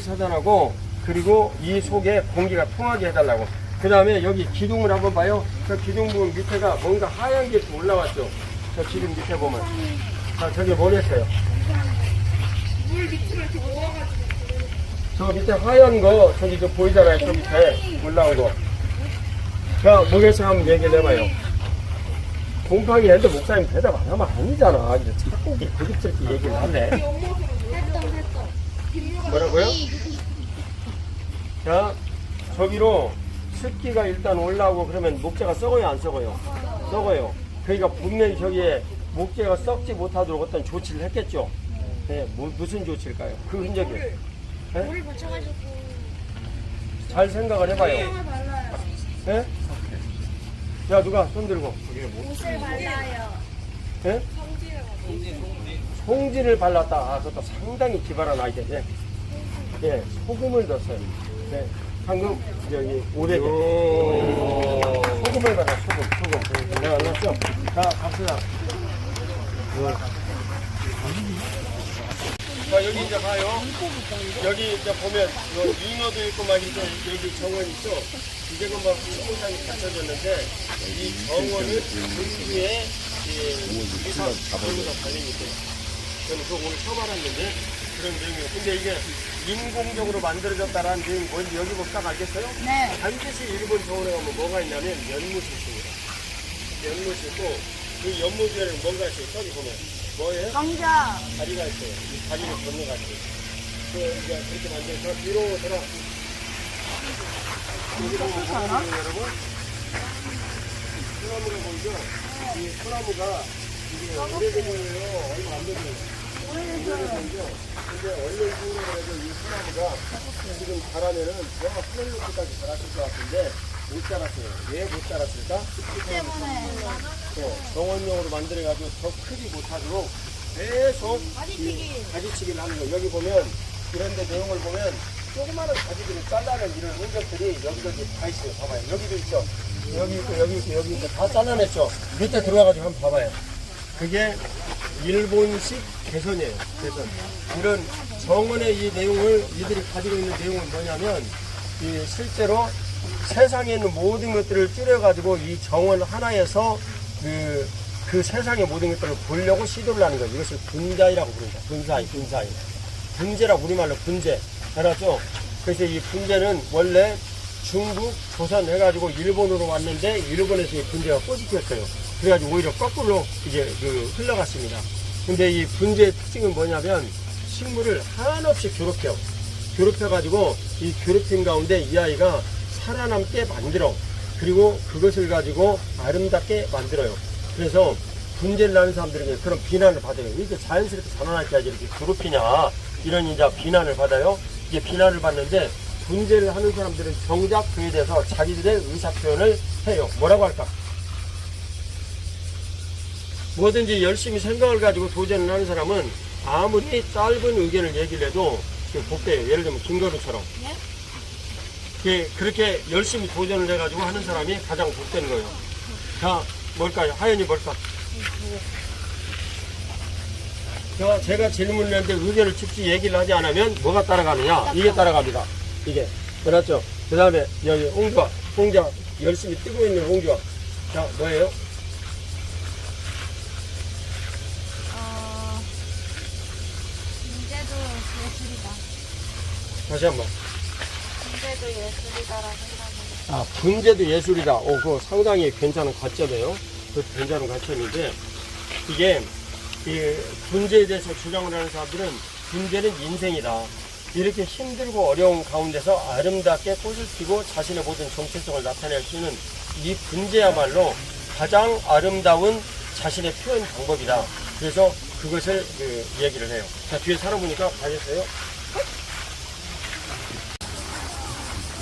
차단하고, 그리고 이 속에 공기가 통하게 해달라고. 그 다음에 여기 기둥을 한번 봐요. 저 기둥 부분 밑에가 뭔가 하얀 게 올라왔죠. 저 기둥 밑에 보면. 자, 저게 뭐겠어요? 물 밑으로 이렇게 올라가지고. 저 밑에 하얀 거, 저기 저 보이잖아요. 저 밑에 올라온 거. 자, 뭐겠어요? 한번 얘기를 해봐요. 곰팡이 했는데 목사님 대답 안 하면 아니잖아. 이제 자꾸 그립스럽게 얘기를 하네. 뭐라고요? 자, 저기로 습기가 일단 올라오고 그러면 목재가 썩어요, 안 썩어요? 썩어요. 그러니까 분명히 저기에 목재가 썩지 못하도록 어떤 조치를 했겠죠. 네, 무슨 조치일까요? 그 흔적이. 네? 물을 묻혀가지고. 잘 생각을 해봐요. 네? 야, 누가 손 들고. 옷을 발라요. 네? 송진을 발랐다. 그것도 상당히 기발한 아이디어네. 네, 소금을 넣었어요. 네, 방금 여기 오래된 소금을 발라. 소금. 내가 안 넣었죠? 자, 갑시다. 자, 여기 이제 봐요. 여기 이제 보면 잉어도 있고 막 이렇게 여기 정원이 있어. 이제 금방 수공장이 갖춰졌는데 이 정원은 근주에 의사 달리고 있어요. 저는 그거 오늘 처음 알았는데 그런 내용이에요. 근데 이게 인공적으로 만들어졌다라는 내용이 뭔지 여기 보면 딱 알겠어요? 네. 반드시 일본 정원에 가면 뭐가 있냐면 연못이 있습니다. 연못이 있고 그 연못에는 뭔가 있어요. 저기 보면 뭐예요? 감자. 다리가 있어요. 이 다리를 건너가지고 그 이제 그렇게 만들어서 뒤로 돌아 여기 보면 뭐예요, 여러분? 소나무가 보이죠? 이 소나무가 이게 오래된 거예요. 얼마 안 됐어요. 오래됐어요. 근데 얼른 생각해서 이 소나무가 지금 자라면은 저 하늘 높이까지 자랐을 것 같은데 못 자랐어요. 왜 못 자랐을까? 때문에. 정원용으로 만들어가지고 더 크지 못하도록 계속 이 가지치기를 하는 거예요. 여기 보면 이런데 내용을 보면 조그마한 가지들을 잘라낸 이런 흔적들이 여기저기 다 있어요. 봐봐요. 여기도 있죠. 여기 있고 여기 있고 여기 있고 다 잘라냈죠. 밑에 들어가가지고 한번 봐봐요. 그게 일본식 개선이에요. 개선. 이런 정원의 이 내용을 이들이 가지고 있는 내용은 뭐냐면 이 실제로 세상에 있는 모든 것들을 줄여가지고 이 정원 하나에서 그 세상의 모든 것들을 보려고 시도를 하는 거예요. 이것을 분자이라고 부릅니다. 분자이. 분재라 우리말로 분재. 알았죠? 그래서 이 분재는 원래 중국, 조선 해가지고 일본으로 왔는데 일본에서 이 분재가 꼬집혔어요. 그래가지고 오히려 거꾸로 이제 흘러갔습니다. 근데 이 분재의 특징은 뭐냐면 식물을 한없이 괴롭혀요. 괴롭혀가지고 이 괴롭힘 가운데 이 아이가 살아남게 만들어. 그리고 그것을 가지고 아름답게 만들어요. 그래서 분재를 하는 사람들에게 그런 비난을 받아요. 이렇게 자연스럽게 자라날 때까지 이렇게 괴롭히냐. 이런 이제 비난을 받아요. 이게 비난을 받는데 분재를 하는 사람들은 정작 그에 대해서 자기들의 의사표현을 해요. 뭐라고 할까? 뭐든지 열심히 생각을 가지고 도전을 하는 사람은 아무리 짧은 의견을 얘기를 해도 복대요. 예를 들면 김건우처럼. 그렇게 열심히 도전을 해가지고 하는 사람이 가장 복되는 거예요. 자, 뭘까요? 하연이 뭘까? 자, 제가 질문을 했는데 의견을 직접 얘기를 하지 않으면 뭐가 따라가느냐? 이게 따라갑니다. 이게. 그렇죠? 그 다음에 여기 홍자 열심히 뜨고 있는 홍주아. 자, 뭐예요? 문제도 예술이다. 다시 한 번. 문제도 예술이다라고 생각해요. 아, 분재도 예술이다. 그거 상당히 괜찮은 관점이에요. 그 괜찮은 관점인데, 이게, 이 분재에 대해서 주장을 하는 사람들은 분재는 인생이다. 이렇게 힘들고 어려운 가운데서 아름답게 꽃을 피고 자신의 모든 정체성을 나타낼 수 있는 이 분재야말로 가장 아름다운 자신의 표현 방법이다. 그래서 그것을 얘기를 해요. 자, 뒤에 살아보니까 가셨어요?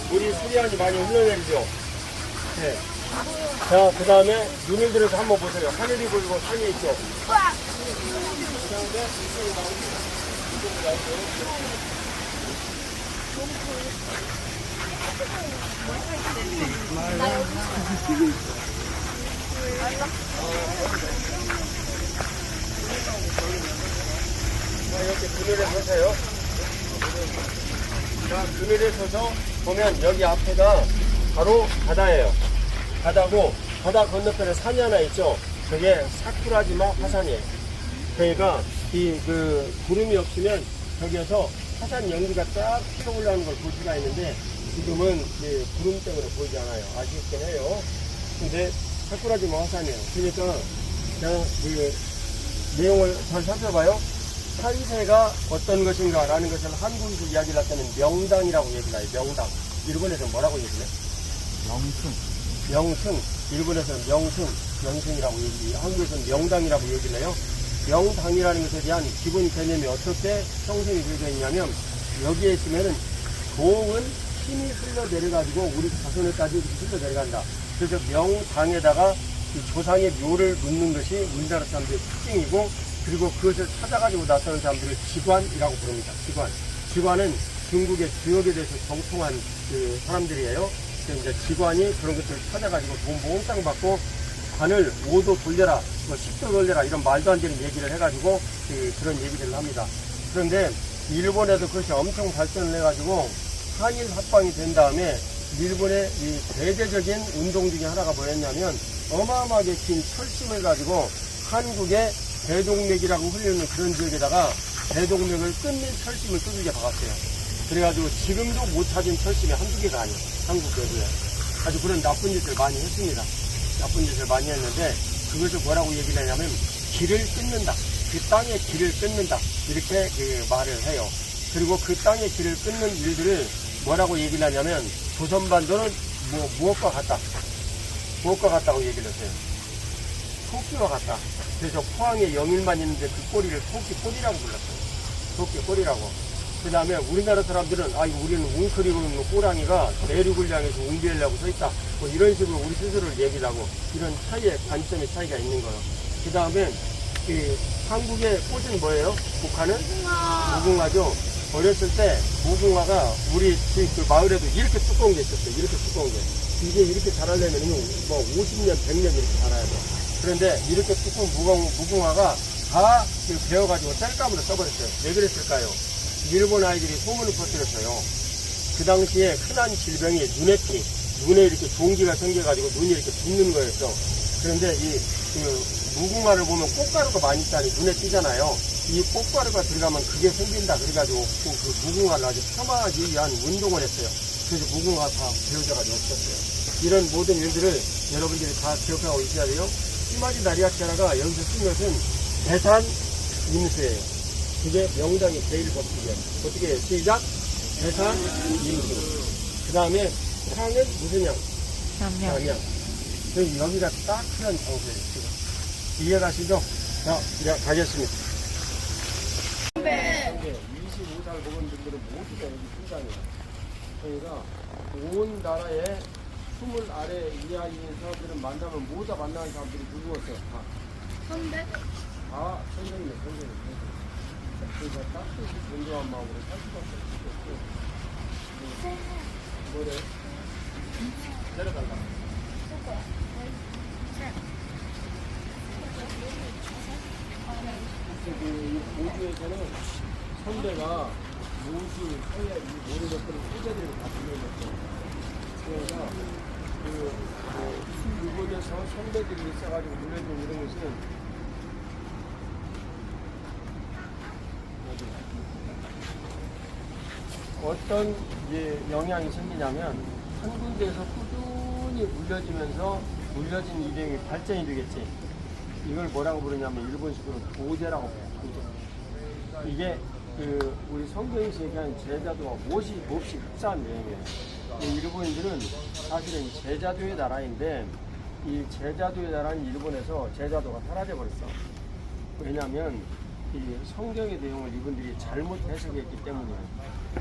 물이 수리하니 많이 흘러내리죠? 네. 자, 그 다음에 눈을 들어서 한번 보세요. 하늘이 보이고 산이 있죠? 그 다음에 이쪽으로 나오죠? 이쪽으로 나오죠? 자, 이렇게 그늘에 서세요. 자, 그늘에 서서 보면 여기 앞에가 바로 바다예요. 바다고, 바다 건너편에 산이 하나 있죠? 그게 사쿠라지마 화산이에요. 그러니까 구름이 없으면 저기에서 화산 연기가 쫙 피어올라오는 걸 볼 수가 있는데 지금은 구름 때문에 보이지 않아요. 아쉽긴 해요. 근데 사쿠라지마 화산이에요. 그러니까 내용을 잘 살펴봐요. 산세가 어떤 것인가 라는 것을 한국에서 이야기를 할 때는 명당이라고 얘기를 해요. 명당. 일본에서는 뭐라고 얘기를 해요? 명승. 일본에서는 명승이라고 얘기해요. 한국에서는 명당이라고 얘기를 해요. 명당이라는 것에 대한 기본 개념이 어떻게 형성이 되어 있냐면 여기에 있으면은 좋은 힘이 흘러내려가지고 우리 자손에까지 흘러내려간다. 그래서 명당에다가 이 조상의 묘를 묻는 것이 우리나라 사람들의 특징이고 그리고 그것을 찾아가지고 나서는 사람들을 직관이라고 부릅니다. 직관은 중국의 주역에 대해서 정통한 사람들이에요. 그래서 이제 직관이 그런 것들을 찾아가지고 돈 몽땅 받고 관을 5도 돌려라, 10도 돌려라 이런 말도 안 되는 얘기를 해가지고 그런 얘기들을 합니다. 그런데 일본에도 그것이 엄청 발전을 해가지고 한일 합방이 된 다음에 일본의 이 대대적인 운동 중에 하나가 뭐였냐면 어마어마하게 긴 철심을 가지고 한국의 대동맥이라고 흐르는 그런 지역에다가 대동맥을 끊는 철심을 두들겨 박았어요. 그래가지고 지금도 못 찾은 철심이 한두 개가 아니에요. 한국 내부에. 아주 그런 나쁜 짓을 많이 했습니다. 나쁜 짓을 많이 했는데 그것을 뭐라고 얘기를 하냐면 길을 끊는다. 그 땅의 길을 끊는다. 이렇게 그 말을 해요. 그리고 그 땅의 길을 끊는 일들을 뭐라고 얘기를 하냐면 조선반도는 무엇과 같다. 무엇과 같다고 얘기를 했어요. 토끼와 같다. 그래서 포항에 영일만 있는데 그 꼬리를 토끼 꼬리라고 불렀어요. 토끼 꼬리라고. 그 다음에 우리나라 사람들은 우리는 웅크리고 있는 호랑이가 내륙을 향해서 웅비하려고 서있다. 뭐 이런 식으로 우리 스스로를 얘기를 하고 이런 차이의 관점의 차이가 있는 거예요. 그 다음에 한국의 꽃은 뭐예요? 북한은? 무궁화죠. 어렸을 때 무궁화가 우리 그 마을에도 이렇게 두꺼운 게 있었어요. 이렇게 두꺼운 게. 이게 이렇게 자라려면 뭐 50년, 100년 이렇게 자라야 돼. 그런데 이렇게 두꺼운 무궁화가 다 베어가지고 쌀감으로 써버렸어요. 왜 그랬을까요? 일본 아이들이 소문을 퍼뜨렸어요. 그 당시에 흔한 질병이 눈에피, 눈에 이렇게 종기가 생겨가지고 눈이 이렇게 붓는 거였어. 그런데 무궁화를 보면 꽃가루가 많이 있다니 눈에 띄잖아요. 이 꽃가루가 들어가면 그게 생긴다. 그래가지고 그 무궁화를 아주 폄하하기 위한 운동을 했어요. 그래서 무궁화가 다 베어져가지고 없었어요. 이런 모든 일들을 여러분들이 다 기억하고 있어야 돼요. 시마지 나리아키아라가 여기서 쓴 것은 대산 임수예요. 그게 명당의 제1법칙이에요. 어떻게 해요? 시작! 대산 임수. 그 다음에 상은 무슨 양? 양양. 여기가 딱 필요한 장소예요. 지금. 이해가시죠? 자, 이제 가겠습니다. 25살 먹은 분들은 모두 다 여기 순장이에요. 그러니까 온 나라에 20 아래 이하인 사람들은 만나면 모두 다 만나는 사람들이 누구였어요? 다. 선배? 다 선생님이에요. 그래서 따뜻히 존경한 마음으로 살 수밖에 없겠고. 뭐래? 내려달라. 이 보주에서는 선배가 무술, 서예, 이 모든 것들을 후배들이 다 불러줬어요. 그래서 이곳에서 선배들이 있어가지고 물려준 이런 것은 어떤 영향이 생기냐면 한 군데에서 꾸준히 물려진 이력이 발전이 되겠지. 이걸 뭐라고 부르냐면 일본식으로 도제라고 해요. 이게 우리 성경에서 얘기하는 제자도와 몹시 흡사한 내용이에요. 일본인들은 사실은 제자도의 나라인데 이 제자도의 나라는 일본에서 제자도가 사라져 버렸어. 왜냐하면 이 성경의 내용을 이분들이 잘못 해석했기 때문이에요.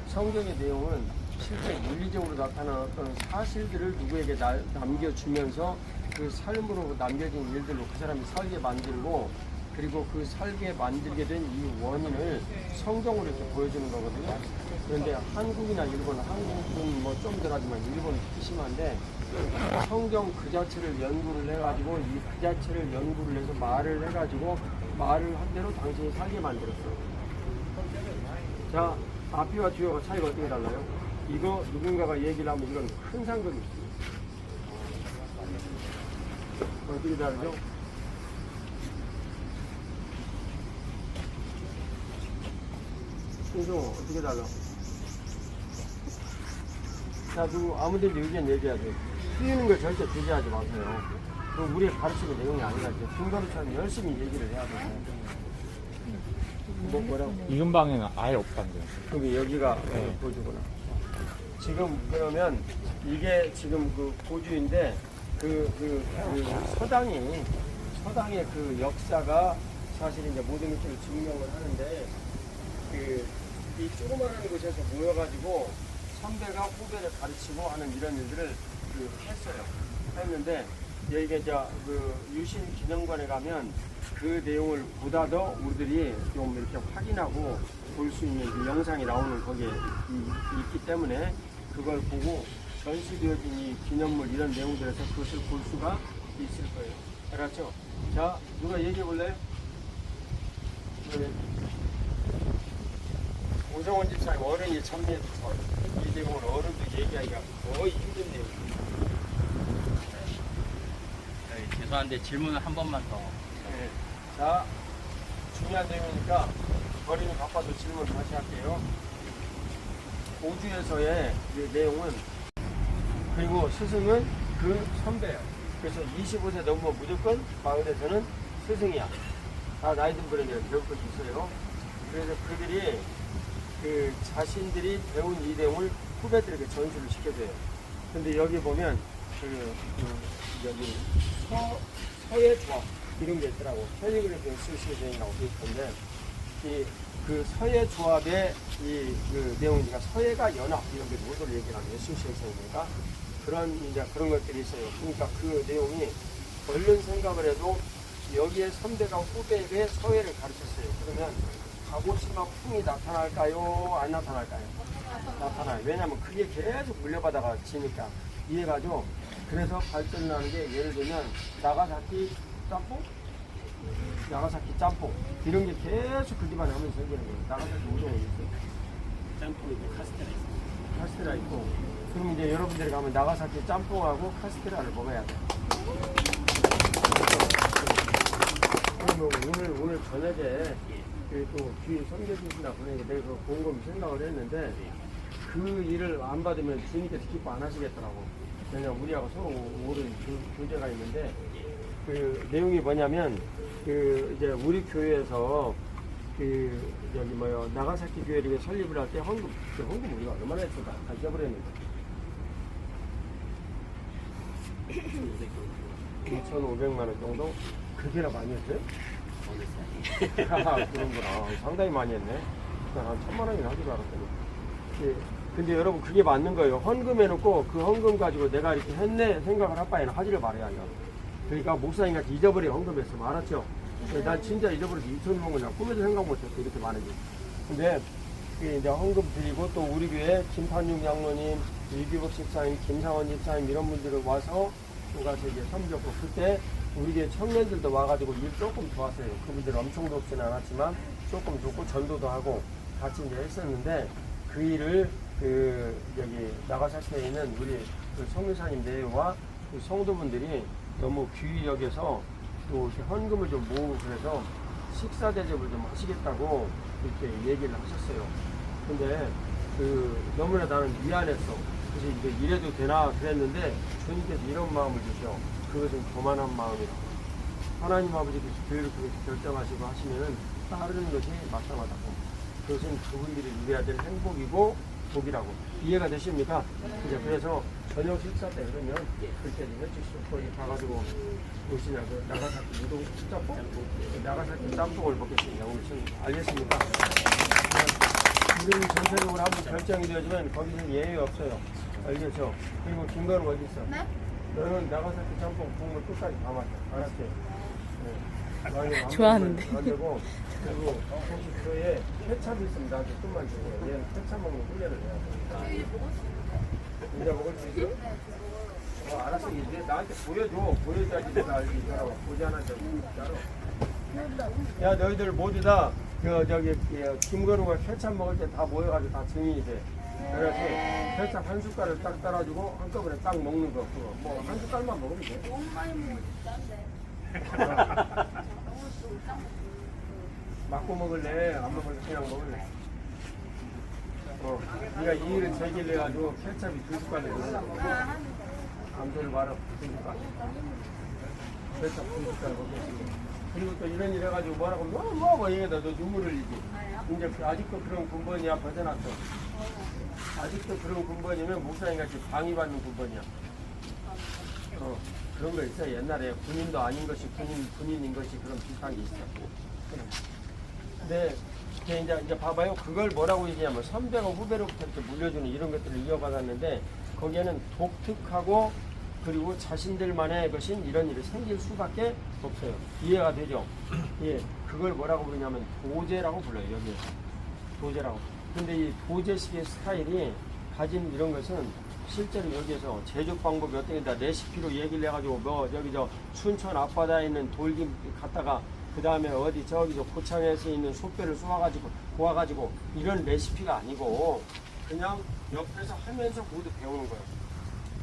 성경의 내용은 실제 물리적으로 나타난 어떤 사실들을 누구에게 남겨주면서 그 삶으로 남겨진 일들로 그 사람이 살게 만들고 그리고 그 살게 만들게 된 이 원인을 성경으로 이렇게 보여주는 거거든요. 그런데 한국이나 일본, 한국은 뭐 좀 덜하지만 일본은 특히 심한데 성경 그 자체를 연구를 해가지고 이 그 자체를 연구를 해서 말을 해가지고 말을 한 대로 당신이 살게 만들었어요. 자, 앞뒤와 뒤와 차이가 어떻게 달라요? 이거 누군가가 얘기를 하면 이건 큰 상관이 있어요. 어떻게 다르죠? 이거 어떻게 달라? 자, 누구 아무데도 의견 얘기해야 돼. 틀리는 걸 절대 제기하지 마세요. 그럼 우리의 가르치는 내용이 아니라 이제 중간처럼 열심히 얘기를 해야 돼요. 뭐라고? 이 근방에는 아예 없단데요. 그럼 여기가 보주구나. 지금 그러면 이게 지금 그 보주인데 그 서당의 그 역사가 사실 이제 모든 것들을 증명을 하는데 이 조그마한 곳에서 모여가지고 선배가 후배를 가르치고 하는 이런 일들을 했는데 여기가 이제 그 유신 기념관에 가면 그 내용을 보다 더 우리들이 좀 이렇게 확인하고 볼 수 있는 그 영상이 나오는 거기에 있기 때문에 그걸 보고 전시되어진 이 기념물 이런 내용들에서 그것을 볼 수가 있을 거예요. 알았죠? 자, 누가 얘기해 볼래요? 네. 오정원 집사님 어른이 참여해서 이 내용을 어른도 얘기하기가 거의 힘든 내용이에요. 죄송한데 질문을 한 번만 더. 네. 자, 중요한 내용이니까 거리는 바빠도 질문 다시 할게요. 우주에서의 그 내용은 그리고 스승은 그 선배예요. 그래서 25세 넘으면 무조건 마을에서는 스승이야. 다 나이 든 분에게 배울 것이 있어요. 그래서 그들이 그 자신들이 배운 이 내용을 후배들에게 전수를 시켜줘요. 근데 여기 보면 여기 서예 조합 이런 게 있더라고. 캘리그래피 쓰시게되라고 돼 있던데 그 서예 조합의 그 내용이니까 서예가 연합 이런 게 모두를 얘기하는 예수시에서니까 그런 것들이 있어요. 그러니까 그 내용이 얼른 생각을 해도 여기에 선배가 후배에게 서예를 가르쳤어요. 그러면 갑오시막 풍이 나타날까요? 안 나타날까요? 나타나요. 왜냐면 그게 계속 물려받아가 지니까 이해가죠? 그래서 발전하는 게 예를 들면 나가사키 짬뽕? 나가사키 짬뽕 이런 게 계속 그 집안에 하면서 생기는 거예요. 나가사키 우동은 있어요. 짬뽕이고 카스테라 있습니다. 카스테라 있고 그럼 이제 여러분들이 가면 나가사키 짬뽕하고 카스테라를 먹어야 돼요. 그러면 오늘 저녁에 또 뒤에 섬겨주시나 보내게 내가 곰곰이 생각을 했는데 그 일을 안 받으면 주님께서 기뻐 안 하시겠더라고. 왜냐면 우리하고 서로 옳은 교제가 있는데 그 내용이 뭐냐면 그 이제 우리 교회에서 그 여기 나가사키 교회를 설립을 할 때 헌금 우리가 얼마나 했을까 다 잊어버렸는데 2,500만 원 정도? 그게나 많이 했어요? 그런구나. 상당히 많이 했네. 한 1,000만 원이나 하기도 알았더니. 근데 여러분 그게 맞는 거예요. 헌금 해놓고 그 헌금 가지고 내가 이렇게 했네 생각을 할 바에는 하지를 말아야 해요. 그러니까 목사님 같이 잊어버려 헌금했으면 알았죠? 난 진짜 잊어버려서 2,000만 원 그냥 꿈에도 생각 못했어. 이렇게 많은지. 근데 이제 헌금 드리고 또 우리 교회 김판중 장로님, 이규복 집사님, 김상원 집사님 이런 분들을 와서 또 가서 이제 섬겼고 그때 우리 교회 청년들도 와가지고 일 조금 도왔어요. 그분들 엄청 돕지는 않았지만 조금 돕고 전도도 하고 같이 이제 했었는데 그 일을 여기 나가사키에 있는 우리 그 성교사님 내외와 그 성도분들이 너무 귀히 여겨서 또 이렇게 헌금을 좀 모으고 그래서 식사 대접을 좀 하시겠다고 이렇게 얘기를 하셨어요. 근데 너무나 나는 미안했어. 그래서 이거 이래도 되나 그랬는데 주님께서 이런 마음을 주셔. 그것은 교만한 마음이라. 하나님 아버지께서 교회를 그렇게 결정하시고 하시면은 따르는 것이 마땅하다고. 그것은 그분들이 누려야 될 행복이고 복이라고. 이해가 되십니까? 이제 그래서 저녁 식사 때 그러면 그렇게 좀 해주시죠. 거기 가가지고 오시냐 그 나가사키 우동 짬뽕? 나가사키 짬뽕을 먹겠습니다. 오늘 좀 알겠습니까? 이름이 전체적으로 한번 결정이 되어지면 거기는 예외 없어요. 알겠죠? 그리고 김건우 어디 있어? 네? 너는 나가사키 짬뽕 국물 끝까지 다 마셔. 알았지? 네. 좋아하는데. 그리고 혹시 교회에 케찹이 있으면 나한테 좀만 주고 얘는 케찹 먹는 훈련을 해야 돼. 이제 먹을 수 있어? 알았어. 이제 나한테 보여줘야지 내가 알지. 이 사람아. 보지 않았죠. 야, 너희들 모두 다 김건우가 케찹 먹을 때 다 모여가지고 다 증인이 돼. 그래서 케찹 한 숟갈을 딱 따라주고 한꺼번에 딱 먹는 거. 그거 뭐 한 숟갈만 먹으면 돼. 너무 많이 먹으면 짠데. 맞고 먹을래? 안 먹을래? 그냥 먹을래? 네가 이 일을 제기를 해가지고 케찹이 2숟갈을 넣어. 암소를 말아 2숟갈. 케찹 2숟갈 먹겠습니다. 그리고 또 이런 일 해가지고 뭐라고 뭐 얘기하다 너 눈물을 흘리지. 이제 아직도 그런 군번이야. 벗어났어. 아직도 그런 군번이면 목사님같이 방위받는 군번이야. 그런 거 있어. 옛날에 군인도 아닌 것이 군인인 것이 그런 비슷한 게 있어. 근데 이제 봐봐요. 그걸 뭐라고 얘기하면 선배가 후배로부터 이렇게 물려주는 이런 것들을 이어받았는데 거기에는 독특하고 그리고 자신들만의 것인 이런 일이 생길 수밖에 없어요. 이해가 되죠? 예, 그걸 뭐라고 부르냐면 도제라고 불러요. 여기에서 도제라고. 근데 이 도제식의 스타일이 가진 이런 것은 실제로 여기에서 제조 방법이 어떻게 된다 레시피로 얘기를 해가지고 뭐 여기 춘천 앞바다에 있는 돌김 갖다가 그 다음에 어디 고창에서 있는 솥배를 구워가지고 이런 레시피가 아니고 그냥 옆에서 하면서 모두 배우는 거예요.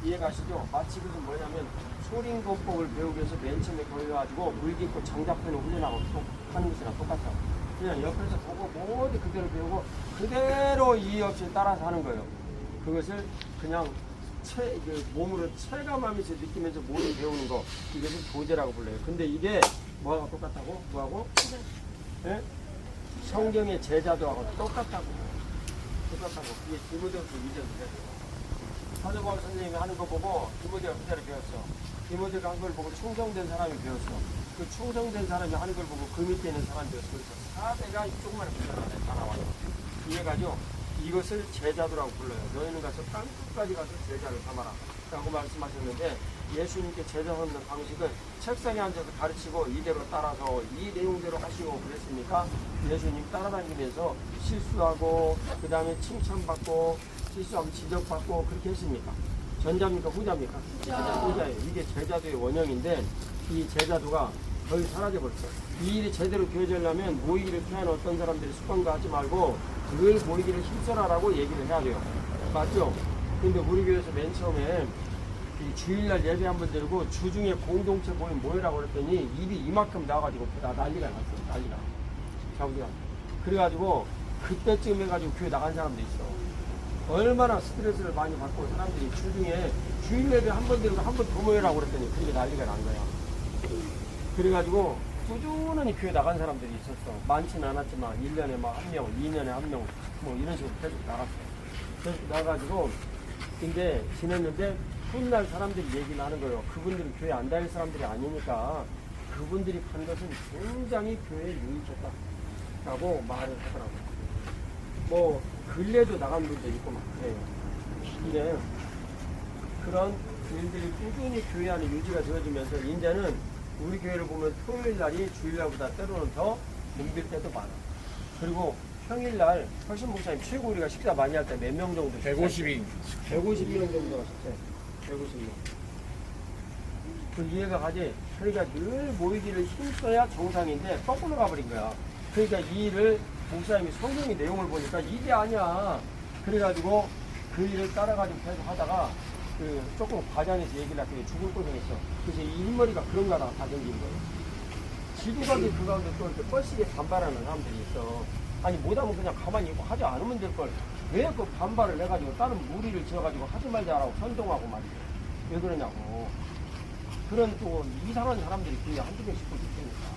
이해가시죠? 마치 그것은 뭐냐면 소림권법을 배우기 위해서 맨 처음에 걸려가지고 물 깊고 장작편을 훈련하고 하는 것이랑 똑같아요. 그냥 옆에서 보고 모두 그대로 배우고 그대로 이해 없이 따라서 하는 거예요. 그것을 그냥 몸으로 체감하면서 느끼면서 모두 배우는 거, 이것을 교제라고 불러요. 근데 이게 뭐하고 똑같다고? 뭐하고? 예? 성경의 제자도하고 똑같다고. 이게 디모데후서 2절 그대로. 사도 바울 선생님이 하는 거 보고 디모데가 그대로 배웠어. 디모데가 한 걸 보고 충성된 사람이 배웠어. 그 충성된 사람이 하는 걸 보고 그 밑에 있는 사람이 배웠어. 그래서 4대가 조그마한 부자라네, 다 나와요. 이해가죠? 이것을 제자도라고 불러요. 너희는 가서 땅끝까지 가서 제자를 삼아라 라고 말씀하셨는데, 예수님께 제자 삼는 방식은 책상에 앉아서 가르치고 이대로 따라서 이 내용대로 하시고 그랬습니까? 예수님 따라다니면서 실수하고 그 다음에 칭찬받고 실수하면 지적받고 그렇게 했습니까? 전자입니까? 후자입니까? 후자예요. 이게 제자도의 원형인데 이 제자도가 거의 사라져버렸어요. 이 일이 제대로 되어지려면 모이기를 피하는 어떤 사람들이 습관과 하지 말고 늘 모이기를 힘써라라고 얘기를 해야 돼요. 맞죠? 근데 우리 교회에서 맨 처음에 이 주일날 예배 한번 드리고 주중에 공동체 모임 모이라고 그랬더니 입이 이만큼 나와가지고 난리가 났어요. 난리가. 자우지가. 그래가지고 그때쯤 해가지고 교회 나간 사람도 있어. 얼마나 스트레스를 많이 받고 사람들이 주중에 주일 예배 한 번 드리고 한 번 더 모이라고 그랬더니 그게 난리가 난 거야. 그래가지고 꾸준히 교회 나간 사람들이 있었어. 많지는 않았지만 1년에 막 1명, 2년에 1명 뭐 이런 식으로 계속 나갔어. 계속 나가지고 근데 지냈는데 훗날 사람들이 얘기를 하는 거예요. 그분들은 교회 안 다닐 사람들이 아니니까 그분들이 간 것은 굉장히 교회에 유익했다라고 말을 하더라고요. 뭐 근래도 나간 분도 있고 막 그래요. 근데 그런 일들이 꾸준히 교회 안에 유지가 되어지면서 이제는 우리 교회를 보면 토요일 날이 주일날보다 때로는 더 붐빌 때도 많아. 그리고 평일날 훨씬 목사님 최고 우리가 식사 많이 할 때 몇 명 정도? 150인. 152명 정도가 식사해. 150명. 그 이해가 가지. 그러니까 늘 모이기를 힘써야 정상인데 거꾸로 가버린 거야. 그러니까 이 일을 목사님이 성경의 내용을 보니까 이게 아니야. 그래가지고 그 일을 따라가지고 계속 하다가 그 조금 과장해서 얘기를 하더니 죽을 고생했어. 그래서 이 흰머리가 그런가 다 생긴 거예요. 지구가게 그 가운데 또 이렇게 뻘시게 반발하는 사람들이 있어. 아니 못하면 그냥 가만히 있고 하지 않으면 될걸. 왜 그 반발을 해가지고 다른 무리를 지어가지고 하지 말자라고 선동하고 말이야. 왜 그러냐고. 그런 또 이상한 사람들이 그게 한두 명씩 또 있으니까.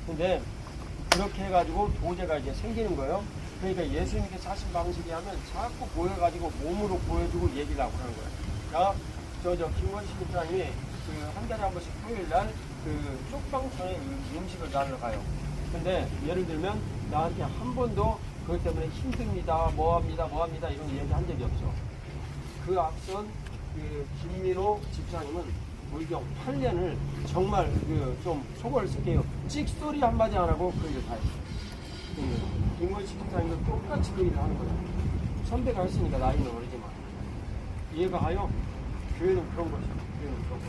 근데 그렇게 해가지고 도제가 이제 생기는 거예요. 그러니까 예수님께서 하신 방식이 하면 자꾸 보여가지고 몸으로 보여주고 얘기를 하고 하는 거예요. 자, 김원식 목사님이 그 한 달에 한 번씩 토요일 날 그 쪽방촌에 음식을 나누러 가요. 근데 예를 들면 나한테 한 번도 그것 때문에 힘듭니다, 뭐합니다 이런 얘기 한 적이 없어. 그 앞선 그 김민호 집사님은 불경 8년을 정말 그 좀 속을 쓸게요. 찍소리 한마디 안 하고 그 일을 다 했어요. 김원식 집사님도 똑같이 그 일을 하는 거예요. 선배가 했으니까 나이는 어리지만. 이해가 가요? 교회는 그런 거죠. 교회는 그런 거.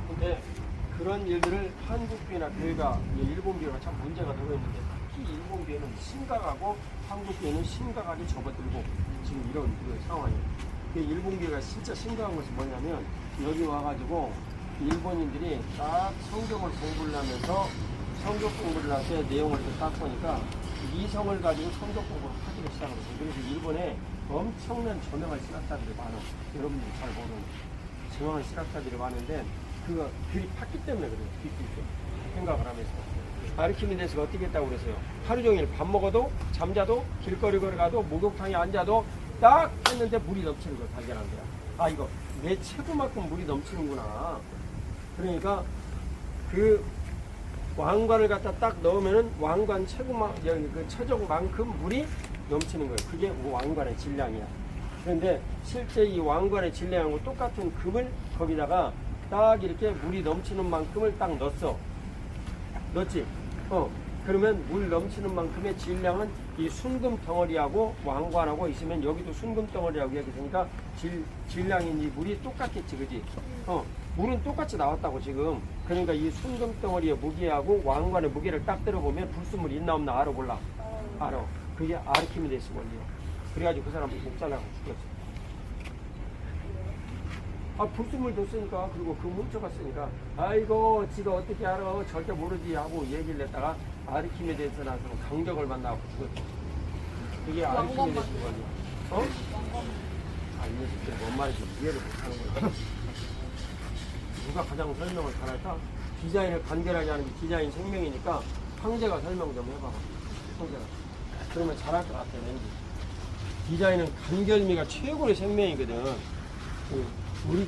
근데 그런 일들을 한국교회나 교회가, 일본 교회가 참 문제가 되고 있는데 특히 일본 교회는 심각하고 한국 교회는 심각하게 접어들고 지금 이런 상황이에요. 일본 교회가 진짜 심각한 것이 뭐냐면 여기 와가지고 일본인들이 딱 성경을 공부를 하면서 성경 공부를 할 때 내용을 딱 보니까 이성을 가지고 성경 공부를 하기로 시작합니다. 그래서 일본에 엄청난 저명한 신학자들이 많아. 여러분들이 잘 모르는 저명한 신학자들이 많은데 그거 글이 팠기 때문에 그래요. 깊이 생각을 하면서. 아르키미데스가 어떻게 했다고 그랬어요? 하루 종일 밥 먹어도 잠자도 길거리 걸어가도 목욕탕에 앉아도 딱 했는데 물이 넘치는 걸 발견한 거야. 아 이거 내 체구만큼 물이 넘치는구나. 그러니까 그 왕관을 갖다 딱 넣으면은 왕관 그 체적만큼 물이 넘치는 거예요. 그게 왕관의 질량이야. 그런데 실제 이 왕관의 질량하고 똑같은 금을 거기다가 딱 이렇게 물이 넘치는 만큼을 딱 넣었어. 넣었지? 그러면 물 넘치는 만큼의 질량은 이 순금 덩어리하고 왕관하고 있으면 여기도 순금 덩어리하고 이렇게 되니까 질량인 이 물이 똑같겠지, 그지? 물은 똑같이 나왔다고 지금. 그러니까 이 순금 덩어리의 무게하고 왕관의 무게를 딱 들어보면 불순물이 있나 없나 알아 몰라? 알아. 그게 아르키미데스 원리야. 그래가지고 그 사람 목 잘라고 죽였어. 불순물 뒀으니까, 그리고 그 뭉쳐가 쓰니까, 아이고, 지가 어떻게 알아? 절대 모르지 하고 얘기를 했다가, 아르키메데스 나서 강적을 만나고 죽었지. 그게 아르키메데스 거지. 어? 아, 이 녀석들 뭔 말인지 이해를 못하는 거야. 누가 가장 설명을 잘할까? 디자인을 간결하게 하는 게 디자인 생명이니까, 황제가 설명 좀 해봐. 황제가. 그러면 잘할 것 같아, 왠지. 디자인은 간결미가 최고의 생명이거든.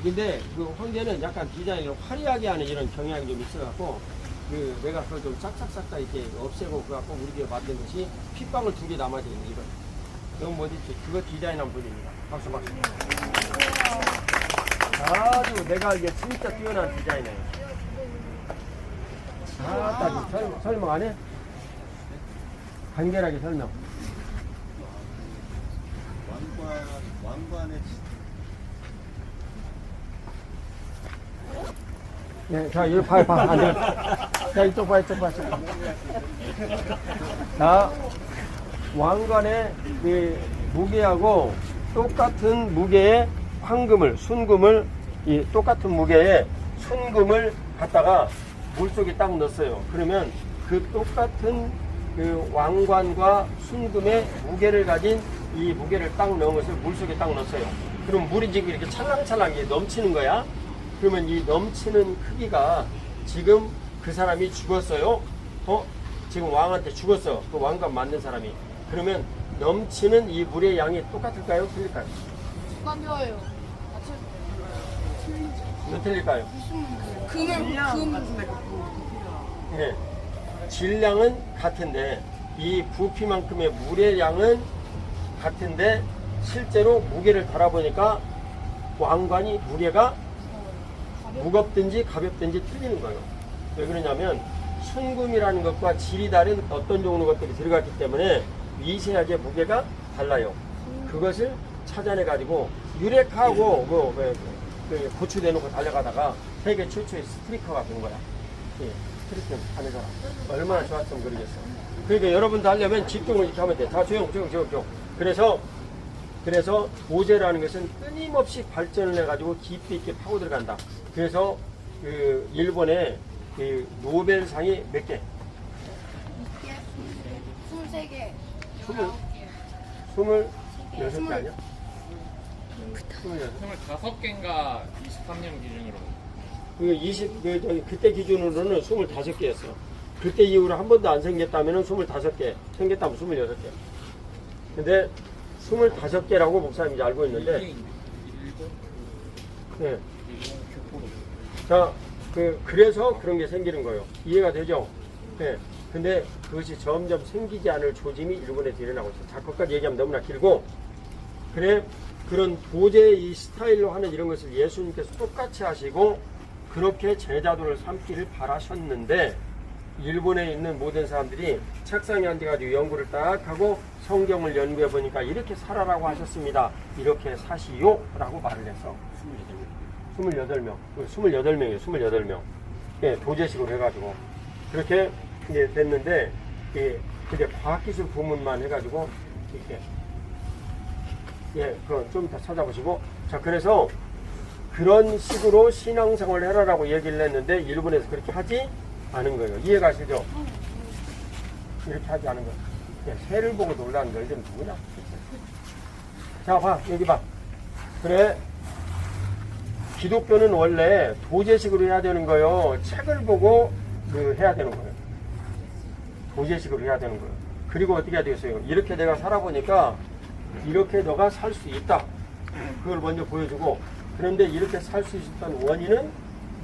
근데 그 황제는 약간 디자인을 화려하게 하는 이런 경향이 좀 있어갖고, 내가 그걸 좀 싹싹싹싹 이렇게 없애고 그래갖고 우리가 만든 것이 핏방울 2개 남아야 되는 이거. 이건 뭐지? 그거 디자인한 분입니다. 박수 박수. 아주 내가 알기에 진짜 뛰어난 디자이너예요. 딱 설명 안 해? 간결하게 설명. 왕관의 네, 자, 이거 봐. 안 돼. 자, 이쪽 봐. 자, 왕관의 그 무게하고 똑같은 무게의 황금을, 순금을, 이 똑같은 무게의 순금을 갖다가 물속에 딱 넣었어요. 그러면 그 똑같은 그 왕관과 순금의 무게를 가진 이 무게를 딱 넣은 것을 물속에 딱 넣었어요. 그럼 물이 지금 이렇게 찰랑찰랑 넘치는 거야. 그러면 이 넘치는 크기가 지금 그 사람이 죽었어요. 지금 왕한테 죽었어. 그 왕관 만든 사람이. 그러면 넘치는 이 물의 양이 똑같을까요? 틀릴까요? 똑같아요. 왜 틀릴까요? 네. 질량은 같은데 이 부피만큼의 물의 양은 같은데 실제로 무게를 달아보니까 왕관이 무게가 무겁든지 가볍든지 틀리는 거예요. 왜 그러냐면 순금이라는 것과 질이 다른 어떤 종류 것들이 들어갔기 때문에 미세하게 무게가 달라요. 그것을 찾아내 가지고 유레카하고 고추 대놓고 달려가다가 세계 최초의 스트리커가 된 거야. 예, 스트리커 하는 사람 얼마나 좋았으면 그러겠어. 그러니까 여러분도 하려면 집중을 이렇게 하면 돼. 다 조용. 그래서 보제라는 것은 끊임없이 발전을 해가지고 깊이 있게 파고 들어간다. 그래서 그 일본의 그 노벨상이 몇 개? 23개. 26개 아니야? 25개인가 23년 기준으로. 그때 기준으로는 25개였어. 그때 이후로 한 번도 안 생겼다면 25개, 생겼다면 26개. 근데 25개라고 목사님이 알고 있는데, 네. 자, 그래서 그런 게 생기는 거예요. 이해가 되죠? 네. 근데 그것이 점점 생기지 않을 조짐이 일본에 일어나고 있어요. 자, 거기까지 얘기하면 너무나 길고, 그런 도제의 이 스타일로 하는 이런 것을 예수님께서 똑같이 하시고, 그렇게 제자도를 삼기를 바라셨는데, 일본에 있는 모든 사람들이 책상에 앉아가지고 연구를 딱 하고 성경을 연구해 보니까 이렇게 살아라고 하셨습니다. 이렇게 사시오 라고 말을 해서 28명이에요. 28명. 예, 도제식으로 해가지고 그렇게 이제 됐는데, 예, 근데 과학기술 부문만 해가지고 이렇게, 예, 그건 좀 더 찾아보시고. 자, 그래서 그런 식으로 신앙생활을 해라라고 얘기를 했는데 일본에서 그렇게 하지 않은 거예요. 이해가시죠? 이렇게 하지 않은 거예요. 야, 새를 보고 놀라는 너희들은 누구냐? 자, 봐. 여기 봐. 그래. 기독교는 원래 도제식으로 해야 되는 거예요. 책을 보고 해야 되는 거예요. 도제식으로 해야 되는 거예요. 그리고 어떻게 해야 되겠어요? 이렇게 내가 살아보니까 이렇게 너가 살 수 있다. 그걸 먼저 보여주고, 그런데 이렇게 살 수 있었던 원인은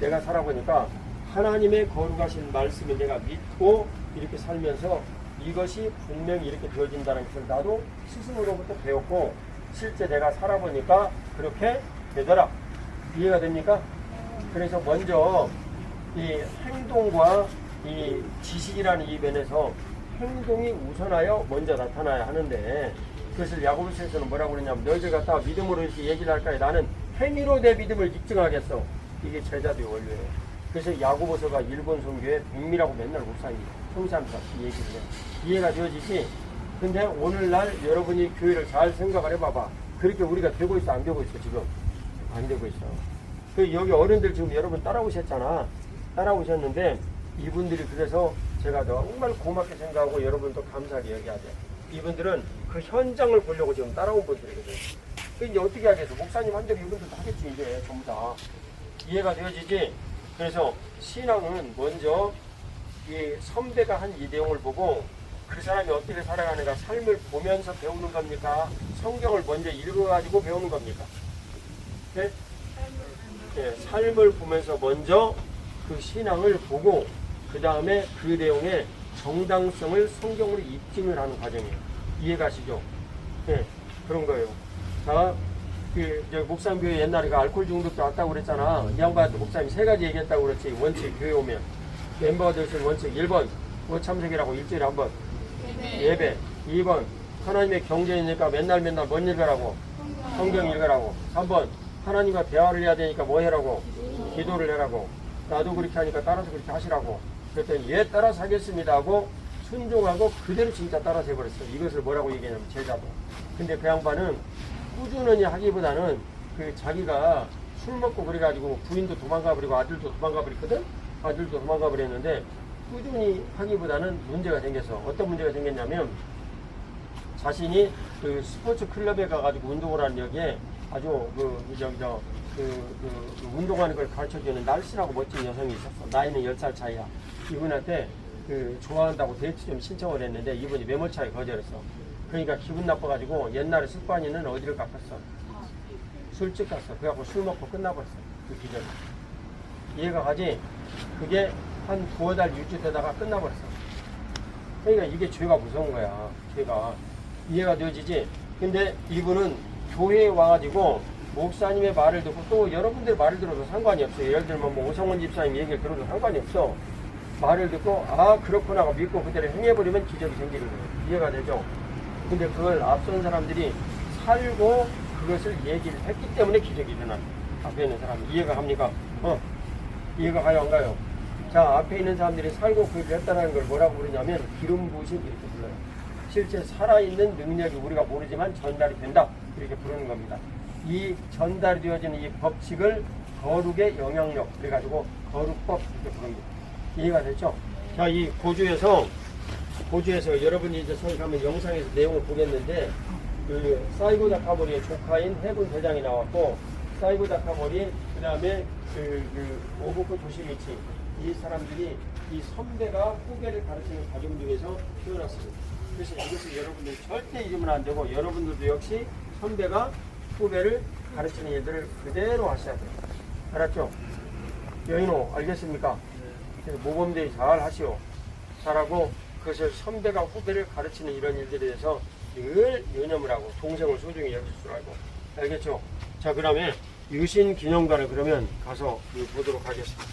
내가 살아보니까 하나님의 거룩하신 말씀을 내가 믿고 이렇게 살면서 이것이 분명히 이렇게 되어진다는 것을 나도 스승으로부터 배웠고, 실제 내가 살아보니까 그렇게 되더라. 이해가 됩니까? 그래서 먼저 이 행동과 이 지식이라는 이 면에서 행동이 우선하여 먼저 나타나야 하는데, 그것을 야고보서에서는 뭐라고 그러냐면 너희들 갖다가 믿음으로 이렇게 얘기를 할까요? 나는 행위로 내 믿음을 입증하겠어. 이게 제자도의 원리예요. 그래서 야고보서가 일본 선교의 백미라고 맨날 목사님이 성삼사 얘기를 해요. 이해가 되어지지? 근데 오늘날 여러분이 교회를 잘 생각을 해봐봐. 그렇게 우리가 되고 있어, 안 되고 있어? 지금 안 되고 있어. 그 여기 어른들 지금 여러분 따라오셨잖아. 따라오셨는데 이분들이 그래서 제가 정말 고맙게 생각하고 여러분도 감사하게 여겨야 돼. 이분들은 그 현장을 보려고 지금 따라온 분들이거든. 그 이제 어떻게 하겠어? 목사님 한 대로 이분들도 하겠지 이제 전부 다. 이해가 되어지지? 그래서 신앙은 먼저 이 선배가 한 이 내용을 보고 그 사람이 어떻게 살아가는가 삶을 보면서 배우는 겁니까? 성경을 먼저 읽어가지고 배우는 겁니까? 네? 네, 삶을 보면서 먼저 그 신앙을 보고 그 다음에 그 내용의 정당성을 성경으로 입증을 하는 과정이에요. 이해가시죠? 네, 그런 거예요. 자, 목사님 교회 옛날에 그 알코올 중독도 왔다고 그랬잖아. 이 양반한테 목사님이 3가지 얘기했다고 그랬지. 원칙, 교회 오면. 멤버가 되실 원칙 1번, 참석이라고 일주일에 한 번. 예배. 2번, 하나님의 경전이니까 맨날 뭔 읽으라고? 성경 읽으라고. 3번, 하나님과 대화를 해야 되니까 뭐 해라고? 기도를 해라고. 나도 그렇게 하니까 따라서 그렇게 하시라고. 그랬더니 예 따라서 하겠습니다 하고 순종하고 그대로 진짜 따라서 해버렸어. 이것을 뭐라고 얘기하냐면 제자도. 근데 그 양반은 꾸준히 하기보다는 그 자기가 술 먹고 그래가지고 부인도 도망가 버리고 아들도 도망가 버렸거든. 아들도 도망가 버렸는데 꾸준히 하기보다는 문제가 생겨서 어떤 문제가 생겼냐면 자신이 그 스포츠 클럽에 가가지고 운동을 하는 여기에 아주 운동하는 걸 가르쳐주는 날씬하고 멋진 여성이 있었어. 나이는 10살 차이야. 이분한테 좋아한다고 데이트 좀 신청을 했는데 이분이 매몰차게 거절했어. 그러니까 기분 나빠가지고 옛날에 습관이는 어디를 갚았어? 술집 갔어. 그래갖고 술 먹고 끝나버렸어. 그 기절. 이해가 가지? 그게 한 9달 유지되다가 끝나버렸어. 그러니까 이게 죄가 무서운 거야. 죄가. 이해가 되어지지? 근데 이분은 교회에 와가지고 목사님의 말을 듣고 또 여러분들 말을 들어도 상관이 없어요. 예를 들면 뭐 오성원 집사님 얘기를 들어도 상관이 없어. 말을 듣고 아 그렇구나 하고 믿고 그대로 행해버리면 기적이 생기는 거예요. 이해가 되죠? 근데 그걸 앞선 사람들이 살고 그것을 얘기를 했기 때문에 기적이 일어난 앞에 있는 사람이. 이해가 갑니까? 이해가 가요 안 가요? 자, 앞에 있는 사람들이 살고 그렇게 했다는 걸 뭐라고 부르냐면 기름 부으심 이렇게 불러요. 실제 살아있는 능력이 우리가 모르지만 전달이 된다 이렇게 부르는 겁니다. 이 전달이 되어지는 이 법칙을 거룩의 영향력 그래가지고 거룩법 이렇게 부릅니다. 이해가 됐죠? 자, 이 고주에서 여러분이 이제 저희 가면 영상에서 내용을 보겠는데 그 사이고 다카모리의 조카인 해군 대장이 나왔고 사이고 다카모리 그 다음에 오보코 도시미치 이 사람들이 이 선배가 후배를 가르치는 과정 중에서 태어났습니다. 그래서 이것을 여러분들 절대 잊으면 안 되고 여러분들도 역시 선배가 후배를 가르치는 일들을 그대로 하셔야 돼요. 알았죠? 여인호 알겠습니까? 모범대위 잘 하시오. 잘하고 그것을 선배가 후배를 가르치는 이런 일들에 대해서 늘 유념을 하고 동생을 소중히 여길 줄 알고. 알겠죠? 자, 그다음에 유신기념관을 그러면 가서 보도록 하겠습니다.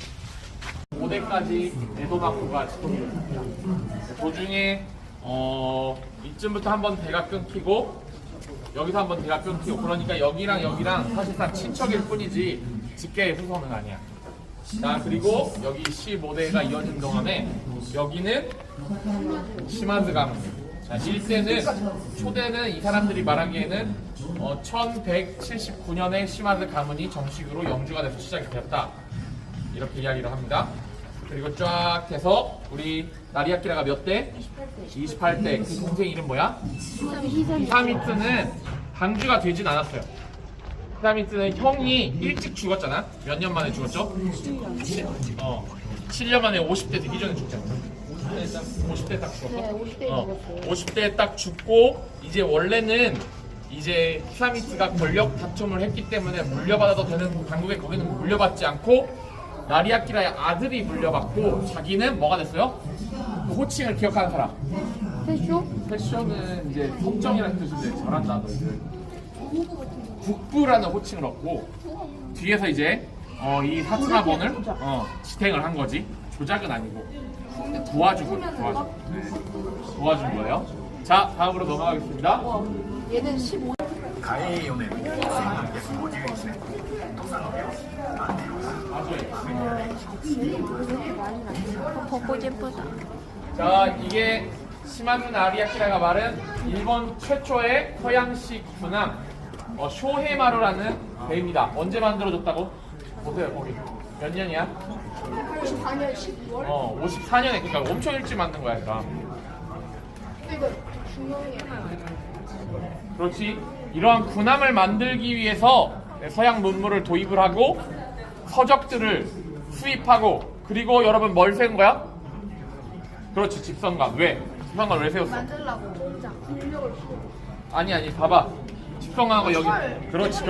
5대까지 에도마쿠가 지통이었습니다. 도중에 이쯤부터 한번 대가 끊기고 여기서 한번 대가 끊기고 그러니까 여기랑 사실상 친척일 뿐이지 직계의 후손은 아니야. 자, 그리고 여기 15대가 이어진 동안에 여기는 시마즈 가문. 자, 1대는 초대는 이 사람들이 말하기에는 1179년에 시마즈 가문이 정식으로 영주가 돼서 시작이 되었다. 이렇게 이야기를 합니다. 그리고 쫙 해서 우리 나리아키라가 몇 대? 28대. 그 동생 이름 뭐야? 히사미츠는 방주가 되진 않았어요. 히사미츠는 형이 일찍 죽었잖아. 몇 년 만에 죽었죠? 7년 만에 50대 되기 전에 죽잖아. 50대 딱 죽었어? 네, 50대에 죽었어요. 50대에 딱 죽고 이제 원래는 이제 히사미츠가 권력 다툼을 했기 때문에 물려받아도 되는 당국에 거기는 물려받지 않고 나리아키라의 아들이 물려받고 자기는 뭐가 됐어요? 그 호칭을 기억하는 사람. 패쇼는 이제 속정이라는 뜻인데 잘한다 너희들. 국부라는 호칭을 얻고 뒤에서 이제 이 사츠마본을 지탱을 한 거지. 조작은 아니고 도와준 거예요. 도와준 거예요. 자, 다음으로 넘어가겠습니다. 얘는 15. 보고 예쁘다. 자, 이게 시마즈 나리아키라가 말은 일본 최초의 서양식 군함 쇼헤마루라는 배입니다. 언제 만들어졌다고? 보세요 거기 몇 년이야? 54년 12월? 54년에 그러니까 엄청 일찍 만든 거야 그러니까. 근데 이거 중형이야. 그렇지. 이러한 군함을 만들기 위해서 서양 문물을 도입을 하고 서적들을 수입하고 그리고 여러분 뭘 세운 거야? 그렇지 집성관. 왜? 집성관 왜 세웠어? 만들라고 공장. 인력을 키우고. 아니 봐봐. 집성관한 거 여기. 그렇지.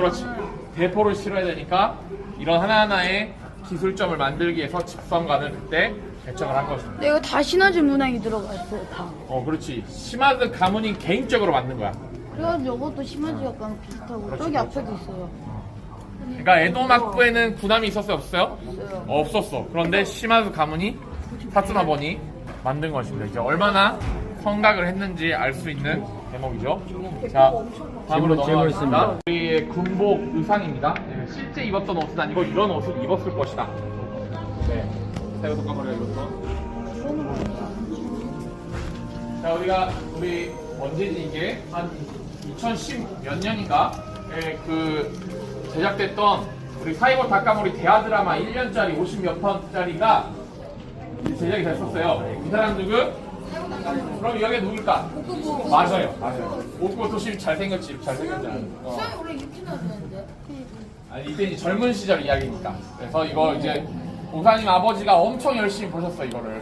대포를 실어야 되니까 이런 하나하나의 기술점을 만들기 위해서 집성관을 그때 개척을 한 것입니다. 근데 이거 다 신화지 문양이 들어가 있어요, 다. 그렇지. 시마드 가문이 개인적으로 만든 거야. 그래가지고 이것도 심하지 약간 비슷하고 저기 앞에도 있어요. 그러니까 에도 막부에는 군함이 있었어요, 없어요? 없어요. 없었어. 그런데 시마드 가문이 사츠마번이 만든 것입니다. 이제 얼마나 성각을 했는지 알 수 있는 대목이죠. 자, 다음으로 넘어가겠습니다. 우리의 군복 의상입니다. 네, 실제 입었던 옷은 아니고 이런 옷을 입었을 것이다. 네, 새우젓 가머리가 입었던. 자, 우리 언제지 이게 한 2010 몇 년인가 그 제작됐던 우리 사이버 닭가모리 대하 드라마 1년짜리 50몇 편짜리가 제작이 됐었어요. 이 사람 누구? 그럼 여기 누굴까? 맞아요. 오쿠보 도시 잘생겼지. 잘생겼잖아. 원래 이렇게 나야 되는데. 아니 이때 이제 젊은 시절 이야기니까. 그래서 이거 이제 모사님 아버지가 엄청 열심히 보셨어 이거를.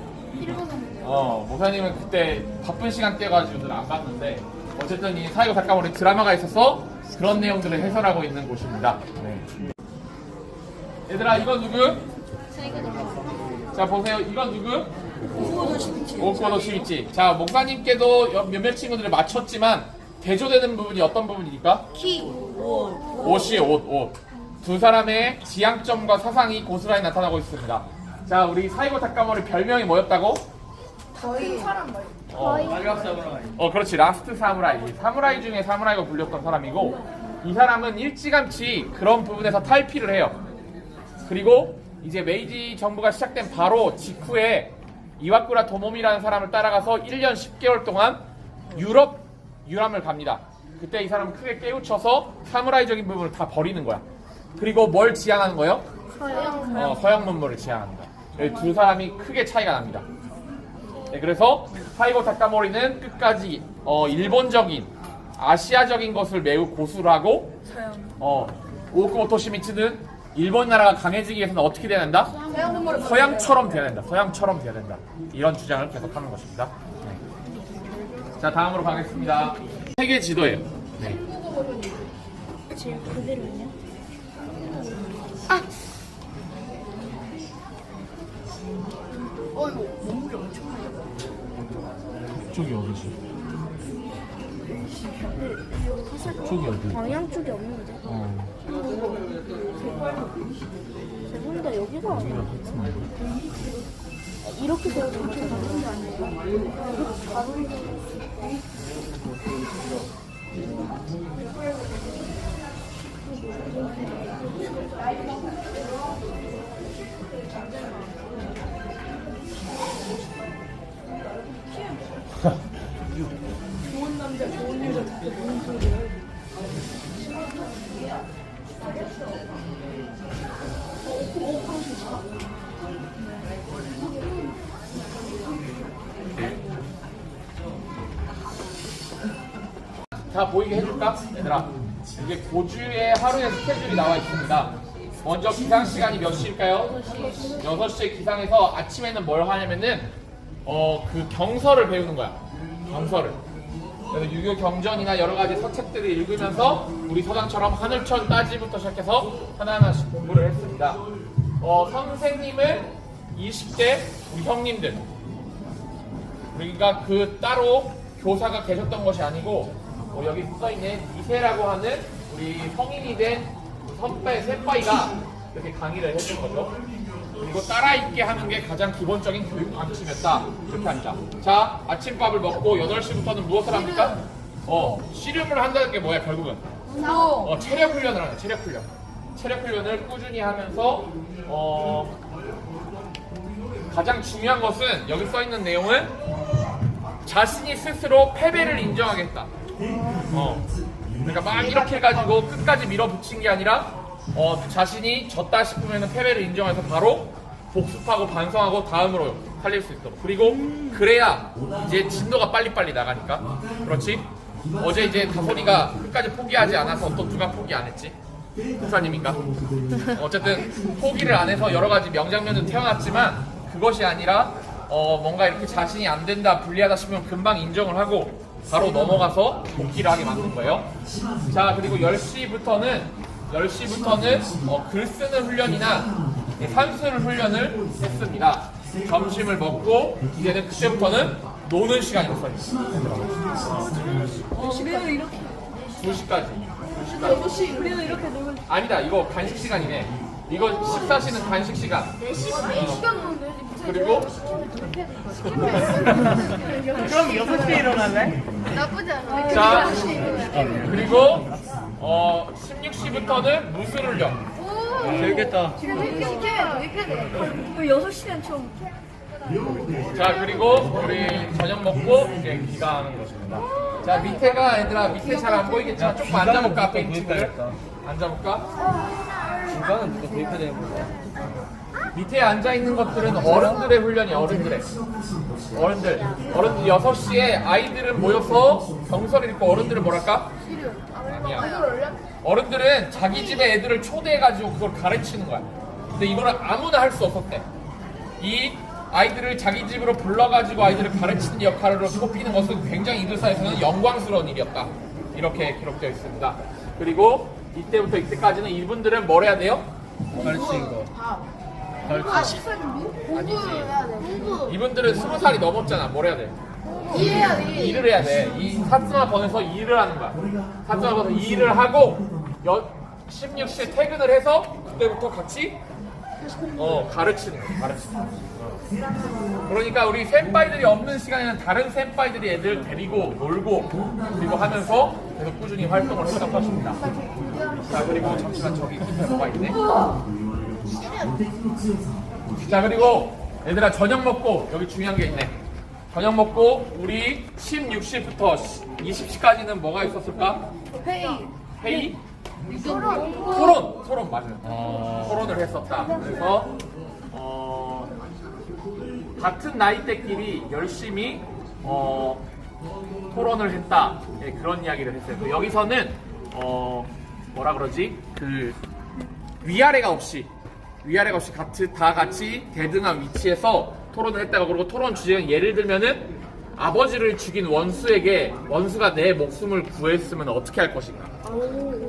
모사님은 그때 바쁜 시간대여가지고 안 봤는데 어쨌든 이 사이버 닭가모리 드라마가 있어서 그런 내용들을 해설하고 있는 곳입니다. 네. 얘들아 이건 누구? 자 보세요. 이건 누구? 오쿠보도 시미치. 자 목사님께도 몇몇 친구들을 맞췄지만 대조되는 부분이 어떤 부분입니까? 옷이에요. 옷. 두 사람의 지향점과 사상이 고스란히 나타나고 있습니다. 자 우리 사이버 닭가모리 별명이 뭐였다고? 거의 사람 말이야. 그렇지. 라스트 사무라이. 사무라이 중에 사무라이가 불렸던 사람이고 이 사람은 일찌감치 그런 부분에서 탈피를 해요. 그리고 이제 메이지 정부가 시작된 바로 직후에 이와쿠라 도모미라는 사람을 따라가서 1년 10개월 동안 유람을 갑니다. 그때 이 사람은 크게 깨우쳐서 사무라이적인 부분을 다 버리는 거야. 그리고 뭘 지향하는 거예요? 서양 문물을 지향하는 거야. 두 사람이 크게 차이가 납니다. 네, 그래서 사이버 닭가모리는 끝까지 일본적인 아시아적인 것을 매우 고수를 하고 오쿠보 도시미츠는 일본 나라가 강해지기 위해서는 어떻게 돼야 된다? 서양처럼 돼야 된다. 서양처럼 돼야 된다. 이런 주장을 계속하는 것입니다. 네. 자 다음으로 가겠습니다. 세계 지도예요. 네. 지금 그대로냐? 이거 몸무게 엄청 많이 저기 어디지? 저기 어디? 방향 쪽이 없는데. 대부분 다 여기가 아니야. 이렇게 되어도 이렇게 가는 게 아니야. 이렇게 가는 게. 좋은 남자, 좋은 여자 듣고 무슨 소리야? 다 보이게 해줄까? 얘들아 이게 고주의 하루의 스케줄이 나와 있습니다. 먼저 기상 시간이 몇 시일까요? 6시에 기상해서 아침에는 뭘 하냐면은 그 경서를 배우는 거야. 경서를. 그래서 유교 경전이나 여러 가지 서책들을 읽으면서 우리 서당처럼 하늘천 따지부터 시작해서 하나하나씩 공부를 했습니다. 선생님은 20대 우리 형님들. 우리가 그 따로 교사가 계셨던 것이 아니고 여기 써있는 이세라고 하는 우리 성인이 된 선배, 새빠이가 이렇게 강의를 해준 거죠. 그리고 따라있게 하는 게 가장 기본적인 교육 방침이었다. 이렇게 합니다. 자, 아침밥을 먹고 8시부터는 무엇을 합니까? 씨름을 한다는 게 뭐야, 결국은? 체력 훈련을 하는 체력 훈련. 체력 훈련을 꾸준히 하면서, 가장 중요한 것은 여기 써있는 내용은 자신이 스스로 패배를 인정하겠다. 그러니까 막 이렇게 해가지고 끝까지 밀어붙인 게 아니라 자신이 졌다 싶으면 패배를 인정해서 바로 복습하고 반성하고 다음으로 살릴 수 있도록. 그리고 그래야 이제 진도가 빨리빨리 나가니까. 그렇지? 어제 이제 다솔이가 끝까지 포기하지 않아서 또 누가 포기 안 했지? 목사님인가? 어쨌든 포기를 안 해서 여러 가지 명장면도 태어났지만 그것이 아니라 뭔가 이렇게 자신이 안 된다, 불리하다 싶으면 금방 인정을 하고 바로 넘어가서 복귀를 하게 만든 거예요. 자, 그리고 10시부터는 글 쓰는 훈련이나 산수를 훈련을 했습니다. 점심을 먹고 이제는 그때부터는 노는 시간이었어요. 우리는 이렇게 2시까지. 6시 우리는 이렇게 놀고 아니다, 이거 간식 시간이네. 이거 식사시는 간식 시간. 4시간 넘는데 그리고 그럼 6시에 일어날래? 나쁘지 않아. 자, 그리고 16시부터는 무술 훈련. 재밌겠다. 지금 왜 이렇게 돼? 우리 6시간 처음 자, 그리고 우리 저녁 먹고 이제 귀가하는 것입니다. 자, 밑에가 얘들아, 밑에 잘 안 보이겠지만 조금 앉아볼까? 앞에 있는 친구들 앉아볼까? 중간은 누가 도입해야 되는 거야? 밑에 앉아있는 것들은 어른들의 훈련이야. 어른들 6시에 아이들은 모여서 경서를 읽고 어른들은 뭐랄까? 아니야. 어른들은 자기 집에 애들을 초대해가지고 그걸 가르치는 거야. 근데 이거를 아무나 할 수 없었대. 이 아이들을 자기 집으로 불러가지고 아이들을 가르치는 역할을 뽑히는 것은 굉장히 이들 사이에서는 영광스러운 일이었다. 이렇게 기록되어 있습니다. 그리고 이때부터 이때까지는 이분들은 뭘 해야 돼요? 가르치는 거. 공부해야 돼. 공부. 이분들은 20살이 넘었잖아. 뭘 해야 돼? 이해해야 돼. 일을 해야 돼. 이 사츠마 번에서 일을 하는 거야. 사츠마 번에서 일을 하고 16시에 퇴근을 해서 그때부터 같이 가르치는 거야. 가르치는 거야. 그러니까 우리 센파이들이 없는 시간에는 다른 센파이들이 애들 데리고 놀고 그리고 하면서 계속 꾸준히 활동을 했던 것입니다. 자, 그리고 잠시만 저기 끝에 뭐가 있네. 자, 그리고 얘들아 저녁 먹고 여기 중요한 게 있네. 저녁 먹고 우리 16시부터 20시까지는 뭐가 있었을까? 회의? 토론 맞아요. 토론을 했었다. 그래서 같은 나이대끼리 열심히 토론을 했다. 네, 그런 이야기를 했어요. 여기서는 뭐라 그러지? 그 위아래가 없이 다 같이 대등한 위치에서 토론을 했다고. 그리고 토론 주제는 예를 들면은 아버지를 죽인 원수에게 원수가 내 목숨을 구했으면 어떻게 할 것인가,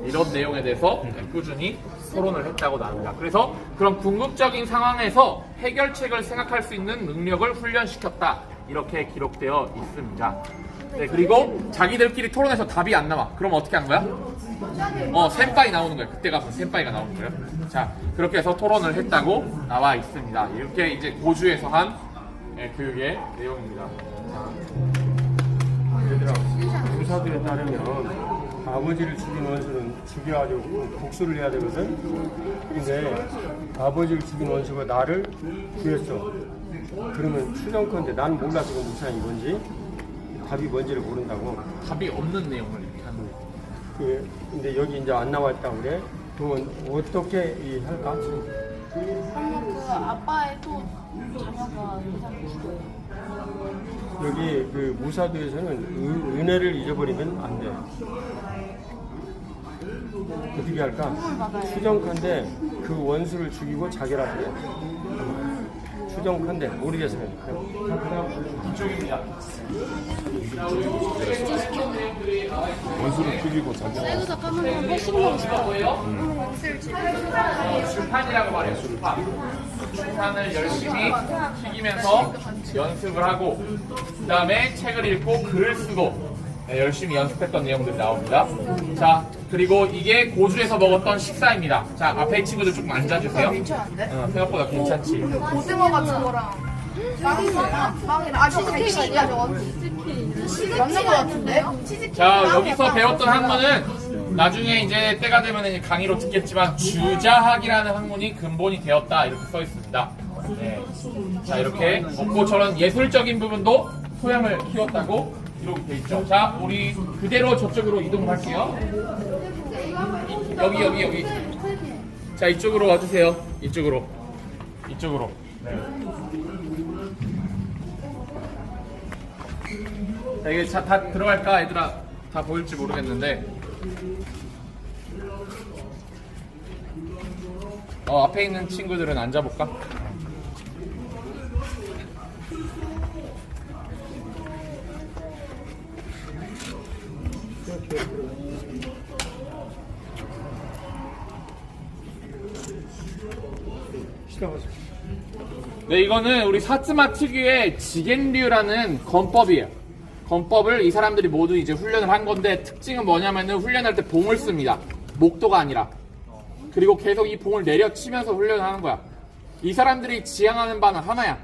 이런 내용에 대해서 꾸준히 토론을 했다고 나옵니다. 그래서 그런 궁극적인 상황에서 해결책을 생각할 수 있는 능력을 훈련시켰다, 이렇게 기록되어 있습니다. 네, 그리고 자기들끼리 토론해서 답이 안 나와. 그럼 어떻게 하는 거야? 센파이 나오는 거예요. 그때가 센파이가 나오는 거예요. 자, 그렇게 해서 토론을 했다고 나와 있습니다. 이렇게 이제 고주에서 한 교육의 내용입니다. 얘들아, 무사들에 따르면 아버지를 죽인 원수는 죽여가지고 복수를 해야 되거든. 근데 아버지를 죽인 원수가 나를 구했어. 그러면 추정컨대 나는 몰라 지금 무사히 뭔지 답이 뭔지를 모른다고. 답이 없는 내용을 이렇게 하는 거예요. 근데 여기 이제 안 나와 있다 그래. 그러면 어떻게 할까? 그 아빠의 또 자녀가 세상에 죽어요. 여기 그 무사도에서는 은혜를 잊어버리면 안 돼. 어떻게 할까? 추정컨대 그 원수를 죽이고 자결하게 돼. 추정컨대 모르겠으면. 이쪽입니다. 원수를 죽이고 자결하게. 잠깐만 패싱하고 싶어. 뭐예요? 출판이라고 말해요. 출판을 열심히 튀기면서 연습을 하고 그 다음에 책을 읽고 글을 쓰고 열심히 연습했던 내용들이 나옵니다. 자, 그리고 이게 고주에서 먹었던 식사입니다. 자, 앞에 친구들 조금 앉아주세요. 생각보다 괜찮지? 고등어 같은 거랑 빵이랑 치즈케이크 맞는 거 같은데? 자, 여기서 배웠던 학문은 나중에 이제 때가 되면 이제 강의로 듣겠지만 주자학이라는 학문이 근본이 되었다, 이렇게 써 있습니다. 네. 자, 이렇게 먹고 저런 예술적인 부분도 소양을 키웠다고 기록이 돼 있죠. 자, 우리 그대로 저쪽으로 이동할게요. 여기. 자, 이쪽으로 와주세요. 이쪽으로. 네. 자, 이게 다 들어갈까, 얘들아? 다 보일지 모르겠는데. 앞에 있는 친구들은 앉아볼까? 네, 이거는 우리 사츠마 특유의 지겐류라는 건법이에요. 건법을 이 사람들이 모두 이제 훈련을 한 건데, 특징은 뭐냐면은 훈련할 때 봉을 씁니다. 목도가 아니라. 그리고 계속 이 봉을 내려치면서 훈련을 하는 거야. 이 사람들이 지향하는 바는 하나야.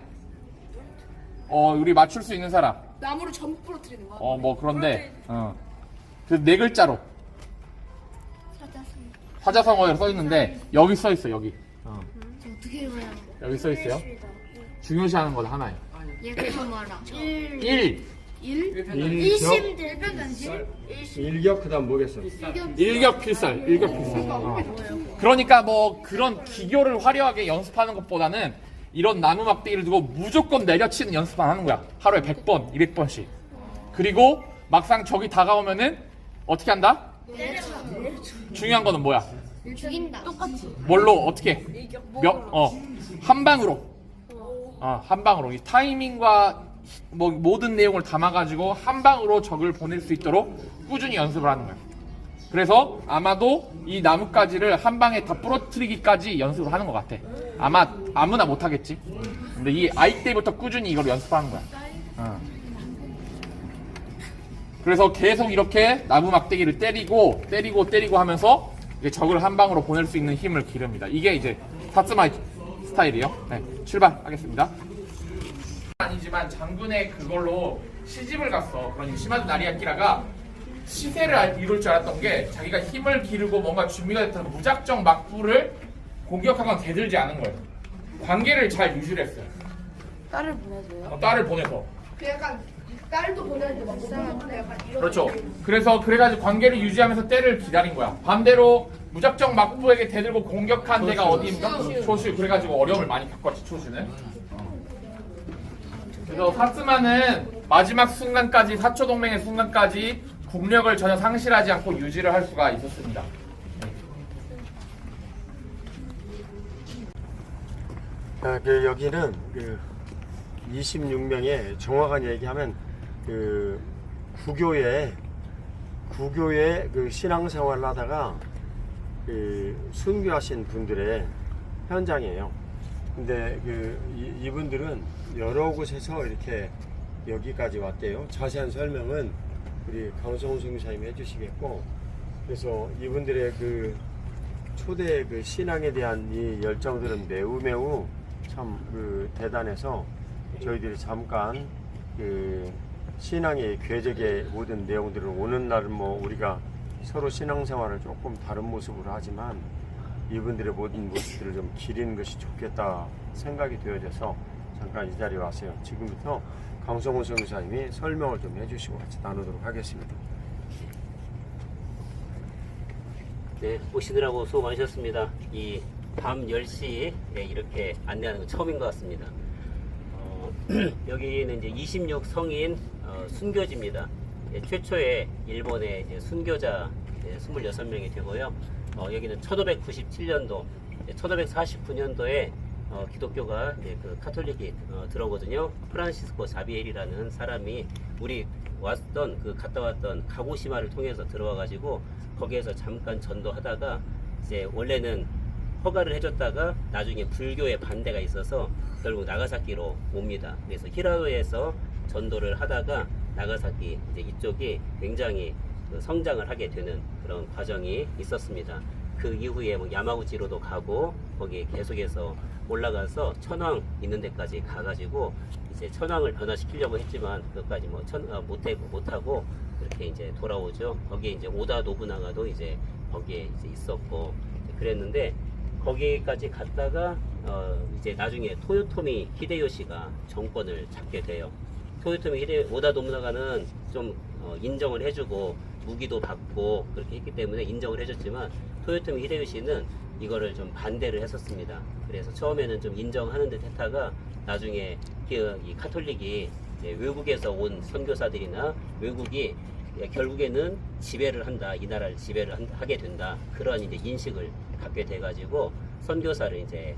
우리 맞출 수 있는 사람. 나무를 전부 부러뜨리는 거야. 뭐 그런데, 그 네 글자로. 사자성어에 써 있는데, 여기 써 있어, 여기. 어떻게 해봐요? 여기 써 있어요. 중요시하는 건 하나예요. 예컨 말아. 1. 일심들 일변단심? 일격 그다음 뭐겠어? 일격필살. 그러니까 뭐 그런 기교를 화려하게 연습하는 것보다는 이런 나무 막대기를 두고 무조건 내려치는 연습만 하는 거야. 하루에 100번, 200번씩. 그리고 막상 적이 다가오면은 어떻게 한다? 중요한 거는 뭐야? 죽인다. 똑같이. 뭘로 어떻게? 한 방으로. 한 방으로. 이 타이밍과 뭐 모든 내용을 담아가지고 한 방으로 적을 보낼 수 있도록 꾸준히 연습을 하는 거야. 그래서 아마도 이 나뭇가지를 한 방에 다 부러뜨리기까지 연습을 하는 것 같아. 아마 아무나 못하겠지. 근데 이 아이 때부터 꾸준히 이걸 연습하는 거야. 그래서 계속 이렇게 나무 막대기를 때리고 하면서 이제 적을 한 방으로 보낼 수 있는 힘을 기릅니다. 이게 이제 사츠마 스타일이에요. 네, 출발하겠습니다. 아니지만 장군의 그걸로 시집을 갔어. 그러니 시마즈 나리아키라가 시세를 이룰 줄 알았던 게 자기가 힘을 기르고 뭔가 준비가 됐다는 무작정 막부를 공격하거나 대들지 않은 거예요. 관계를 잘 유지를 했어요. 딸을 보내줘요? 딸을 보내서. 그 약간 딸도 보낼 때막 못하는데 약간 이런. 그렇죠. 그래가지고 관계를 유지하면서 때를 기다린 거야. 반대로 무작정 막부에게 대들고 공격한 데가 어디입니까? 초슈. 그래가지고 어려움을 많이 겪었지, 초슈는. 그래서 사츠마는 마지막 순간까지, 사초 동맹의 순간까지 국력을 전혀 상실하지 않고 유지를 할 수가 있었습니다. 여기는 26명의 정확한 얘기하면 구교에 신앙생활을 하다가 순교하신 분들의 현장이에요. 근데 이분들은 여러 곳에서 이렇게 여기까지 왔대요. 자세한 설명은 우리 강성훈 선교사님이 해주시겠고, 그래서 이분들의 초대 신앙에 대한 이 열정들은 매우 참 대단해서 저희들이 잠깐 신앙의 궤적의 모든 내용들을 오는 날은 뭐 우리가 서로 신앙생활을 조금 다른 모습으로 하지만 이분들의 모든 모습들을 좀 기리는 것이 좋겠다 생각이 되어져서 잠깐 이 자리에 왔어요. 지금부터 강성훈 선교사님이 설명을 좀 해주시고 같이 나누도록 하겠습니다. 네, 오시느라고 수고 많으셨습니다. 이 밤 10시에 이렇게 안내하는 건 처음인 것 같습니다. 여기는 이제 26 성인 순교지입니다. 최초의 일본의 이제 순교자 26명이 되고요. 여기는 1597년도, 1549년도에 기독교가 이제 카톨릭이 들어오거든요. 프란시스코 자비엘이라는 사람이 우리 갔다 왔던 가고시마를 통해서 들어와가지고 거기에서 잠깐 전도하다가 이제 원래는 허가를 해줬다가 나중에 불교의 반대가 있어서 결국 나가사키로 옵니다. 그래서 히라도에서 전도를 하다가 나가사키 이제 이쪽이 굉장히 성장을 하게 되는 그런 과정이 있었습니다. 그 이후에 뭐 야마구치로도 가고 거기에 계속해서 올라가서 천황 있는 데까지 가가지고 이제 천황을 변화시키려고 했지만 그것까지 뭐 못하고 그렇게 이제 돌아오죠. 거기에 이제 오다 노부나가도 이제 거기에 이제 있었고 그랬는데 거기까지 갔다가 이제 나중에 토요토미 히데요시가 정권을 잡게 돼요. 토요토미 오다 노부나가는 좀 인정을 해주고 무기도 받고 그렇게 했기 때문에 인정을 해줬지만 토요토미 히데요시는 이거를 좀 반대를 했었습니다. 그래서 처음에는 좀 인정하는 듯 했다가 나중에 이 카톨릭이 외국에서 온 선교사들이나 외국이 결국에는 지배를 한다, 이 나라를 지배를 하게 된다, 그런 이제 인식을 갖게 돼가지고 선교사를 이제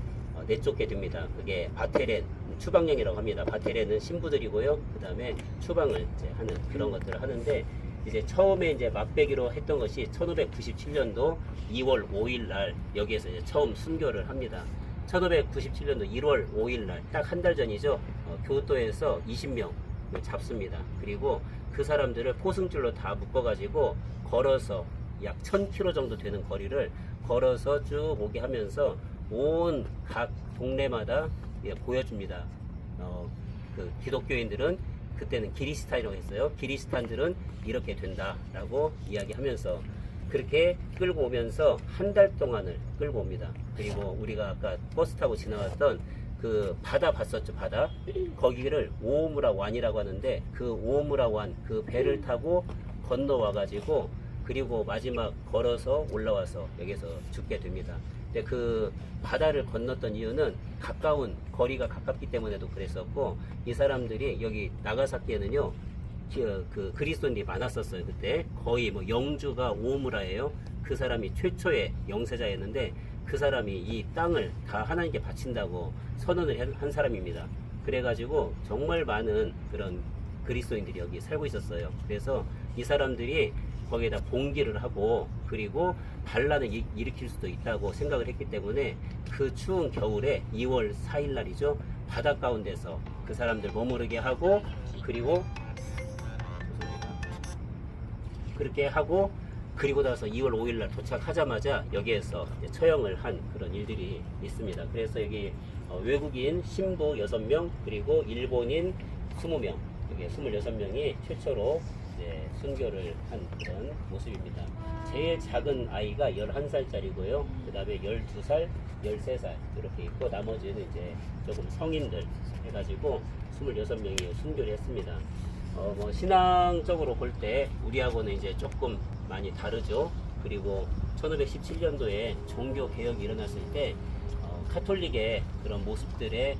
내쫓게 됩니다. 그게 바테렌 추방령이라고 합니다. 바테렌은 신부들이고요. 그 다음에 추방을 이제 하는 그런 것들을 하는데, 이제 처음에 이제 맛배기로 했던 것이 1597년도 2월 5일 날 여기에서 이제 처음 순교를 합니다. 1597년도 1월 5일 날 딱 한 달 전이죠. 교토에서 20명을 잡습니다. 그리고 그 사람들을 포승줄로 다 묶어가지고 걸어서 약 1000km 정도 되는 거리를 걸어서 쭉 오게 하면서 온 각 동네마다 보여줍니다. 그 기독교인들은 그때는 기리스탄이라고 했어요. 기리스탄들은 이렇게 된다라고 이야기하면서 그렇게 끌고 오면서 한 달 동안을 끌고 옵니다. 그리고 우리가 아까 버스 타고 지나갔던 그 바다 봤었죠, 바다. 거기를 오오무라 완이라고 하는데 그 오오무라 완 그 배를 타고 건너와 가지고 그리고 마지막 걸어서 올라와서 여기서 죽게 됩니다. 근데 그 바다를 건넜던 이유는 가까운 거리가 가깝기 때문에도 그랬었고, 이 사람들이 여기 나가사키에는요 그 그리스도인들이 많았었어요. 그때 거의 뭐 영주가 오오무라예요. 그 사람이 최초의 영세자였는데 그 사람이 이 땅을 다 하나님께 바친다고 선언을 한 사람입니다. 그래가지고 정말 많은 그런 그리스도인들이 여기 살고 있었어요. 그래서 이 사람들이 거기에다 봉기를 하고 그리고 반란을 일으킬 수도 있다고 생각을 했기 때문에 그 추운 겨울에 2월 4일 날이죠. 바다 가운데서 그 사람들 머무르게 하고 그리고 그렇게 하고 그리고 나서 2월 5일 날 도착하자마자 여기에서 이제 처형을 한 그런 일들이 있습니다. 그래서 여기 외국인 신부 6명 그리고 일본인 20명, 여기 26명이 최초로 이제 순교를 한 그런 모습입니다. 제일 작은 아이가 11살짜리고요. 그 다음에 12살, 13살 이렇게 있고 나머지는 이제 조금 성인들 해가지고 26명이 순교를 했습니다. 뭐 신앙적으로 볼 때 우리하고는 이제 조금 많이 다르죠. 그리고 1517년도에 종교 개혁이 일어났을 때 카톨릭의 그런 모습들에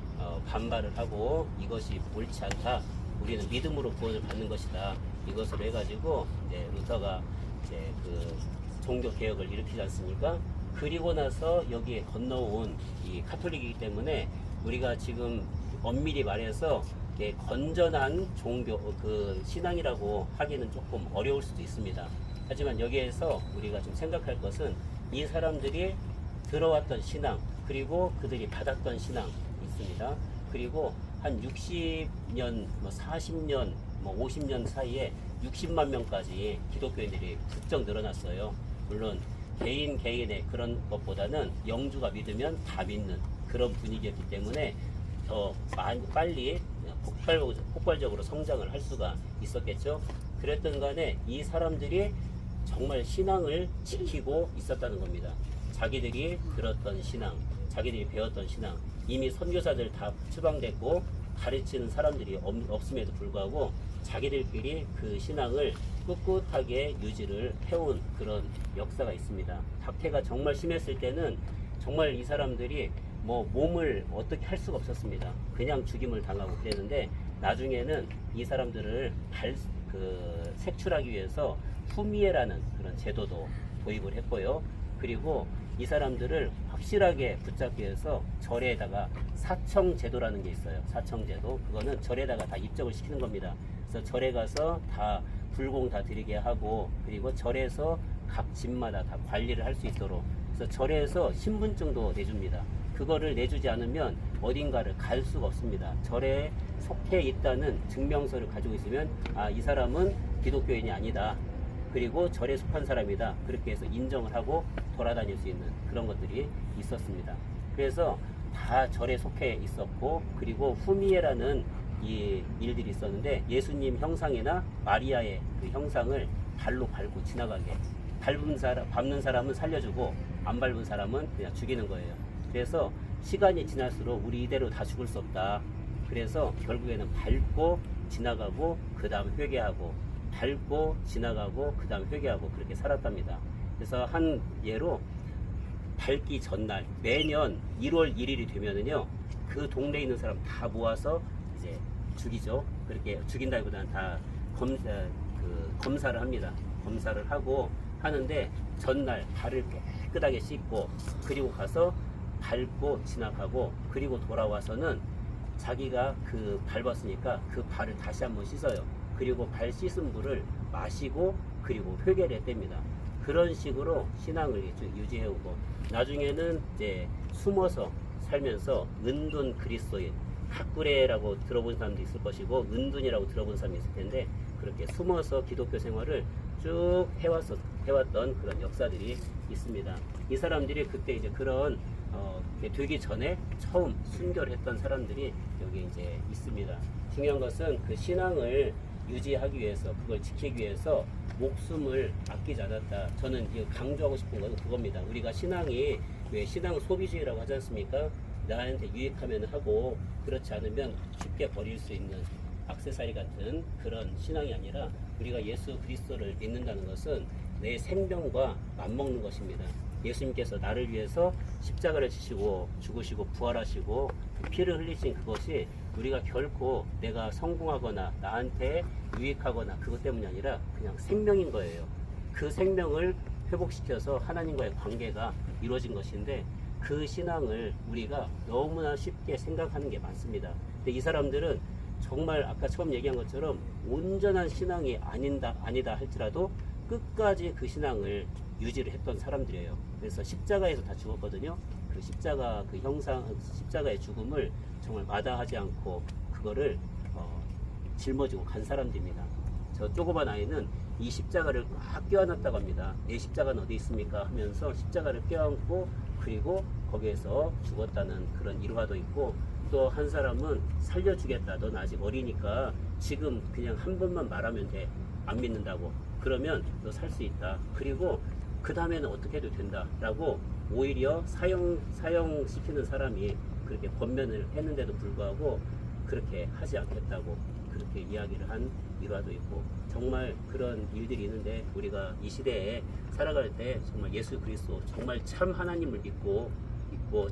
반발을 하고 이것이 옳지 않다. 우리는 믿음으로 구원을 받는 것이다. 이것으로 해가지고 이제 루터가 이제 그 종교 개혁을 일으키지 않습니까? 그리고 나서 여기에 건너온 이 카톨릭이기 때문에 우리가 지금 엄밀히 말해서 건전한 종교 그 신앙이라고 하기는 조금 어려울 수도 있습니다. 하지만 여기에서 우리가 좀 생각할 것은 이 사람들이 들어왔던 신앙 그리고 그들이 받았던 신앙 있습니다. 그리고 한 60년, 뭐 40년, 뭐 50년 사이에 60만 명까지 기독교인들이 부쩍 늘어났어요. 물론 개인의 그런 것보다는 영주가 믿으면 다 믿는 그런 분위기였기 때문에 더 빨리 폭발적으로 성장을 할 수가 있었겠죠. 그랬던 간에 이 사람들이 정말 신앙을 지키고 있었다는 겁니다. 자기들이 들었던 신앙, 자기들이 배웠던 신앙, 이미 선교사들 다 추방됐고 가르치는 사람들이 없음에도 불구하고 자기들끼리 그 신앙을 꿋꿋하게 유지를 해온 그런 역사가 있습니다. 박해가 정말 심했을 때는 정말 이 사람들이 뭐 몸을 어떻게 할 수가 없었습니다. 그냥 죽임을 당하고 그랬는데 나중에는 이 사람들을 색출하기 위해서 후미에라는 그런 제도도 도입을 했고요. 그리고 이 사람들을 확실하게 붙잡기 위해서 절에다가 사청제도라는 게 있어요. 사청제도. 그거는 절에다가 다 입적을 시키는 겁니다. 그래서 절에 가서 다 불공 다 드리게 하고 그리고 절에서 각 집마다 다 관리를 할 수 있도록 그래서 절에서 신분증도 내줍니다. 그거를 내주지 않으면 어딘가를 갈 수가 없습니다. 절에 속해 있다는 증명서를 가지고 있으면 이 사람은 기독교인이 아니다. 그리고 절에 속한 사람이다. 그렇게 해서 인정을 하고 돌아다닐 수 있는 그런 것들이 있었습니다. 그래서 다 절에 속해 있었고 그리고 후미에라는 이 일들이 있었는데 예수님 형상이나 마리아의 그 형상을 발로 밟고 지나가게 밟는 사람은 살려주고 안 밟은 사람은 그냥 죽이는 거예요. 그래서 시간이 지날수록 우리 이대로 다 죽을 수 없다. 그래서 결국에는 밟고 지나가고 그 다음 회개하고 밟고 지나가고 그 다음 회개하고 그렇게 살았답니다. 그래서 한 예로 밝기 전날 매년 1월 1일이 되면은요 그 동네에 있는 사람 다 모아서 이제 죽이죠. 그렇게 죽인다기보다는 다 검사를 합니다. 검사를 하고 하는데 전날 발을 깨끗하게 씻고 그리고 가서 밟고 지나가고 그리고 돌아와서는 자기가 그 밟았으니까 그 발을 다시 한번 씻어요. 그리고 발 씻은 물을 마시고 그리고 회개를 했답니다. 그런 식으로 신앙을 쭉 유지해오고 나중에는 이제 숨어서 살면서 은둔 그리스도인 각구레라고 들어본 사람도 있을 것이고 은둔이라고 들어본 사람이 있을 텐데 그렇게 숨어서 기독교 생활을 쭉 해왔던 그런 역사들이 있습니다. 이 사람들이 그때 이제 그런 되기 전에 처음 순교를 했던 사람들이 여기 이제 있습니다. 중요한 것은 그 신앙을 유지하기 위해서 그걸 지키기 위해서 목숨을 아끼지 않았다. 저는 강조하고 싶은 것은 그겁니다. 우리가 신앙이 왜 신앙 소비주의라고 하지 않습니까? 나한테 유익하면 하고 그렇지 않으면 쉽게 버릴 수 있는 액세서리 같은 그런 신앙이 아니라 우리가 예수 그리스도를 믿는다는 것은 내 생명과 맞먹는 것입니다. 예수님께서 나를 위해서 십자가를 지시고 죽으시고 부활하시고 피를 흘리신 그것이 우리가 결코 내가 성공하거나 나한테 유익하거나 그것 때문이 아니라 그냥 생명인 거예요. 그 생명을 회복시켜서 하나님과의 관계가 이루어진 것인데 그 신앙을 우리가 너무나 쉽게 생각하는 게 많습니다. 근데 이 사람들은 정말 아까 처음 얘기한 것처럼 온전한 신앙이 아니다 할지라도 끝까지 그 신앙을 유지를 했던 사람들이에요. 그래서 십자가에서 다 죽었거든요. 그 십자가 그 십자가의 죽음을 정말 마다하지 않고 그거를 짊어지고 간 사람들입니다. 저 조그만 아이는 이 십자가를 막 껴안았다고 합니다. 내 십자가는 어디 있습니까? 하면서 십자가를 껴안고 그리고 거기에서 죽었다는 그런 일화도 있고 또 한 사람은 살려주겠다. 넌 아직 어리니까 지금 그냥 한 번만 말하면 돼. 안 믿는다고. 그러면 너 살 수 있다. 그리고 그 다음에는 어떻게 해도 된다. 라고 오히려 사형시키는 사람이 그렇게 권면을 했는데도 불구하고 그렇게 하지 않겠다고 그렇게 이야기를 한 일화도 있고 정말 그런 일들이 있는데 우리가 이 시대에 살아갈 때 정말 예수 그리스도 정말 참 하나님을 믿고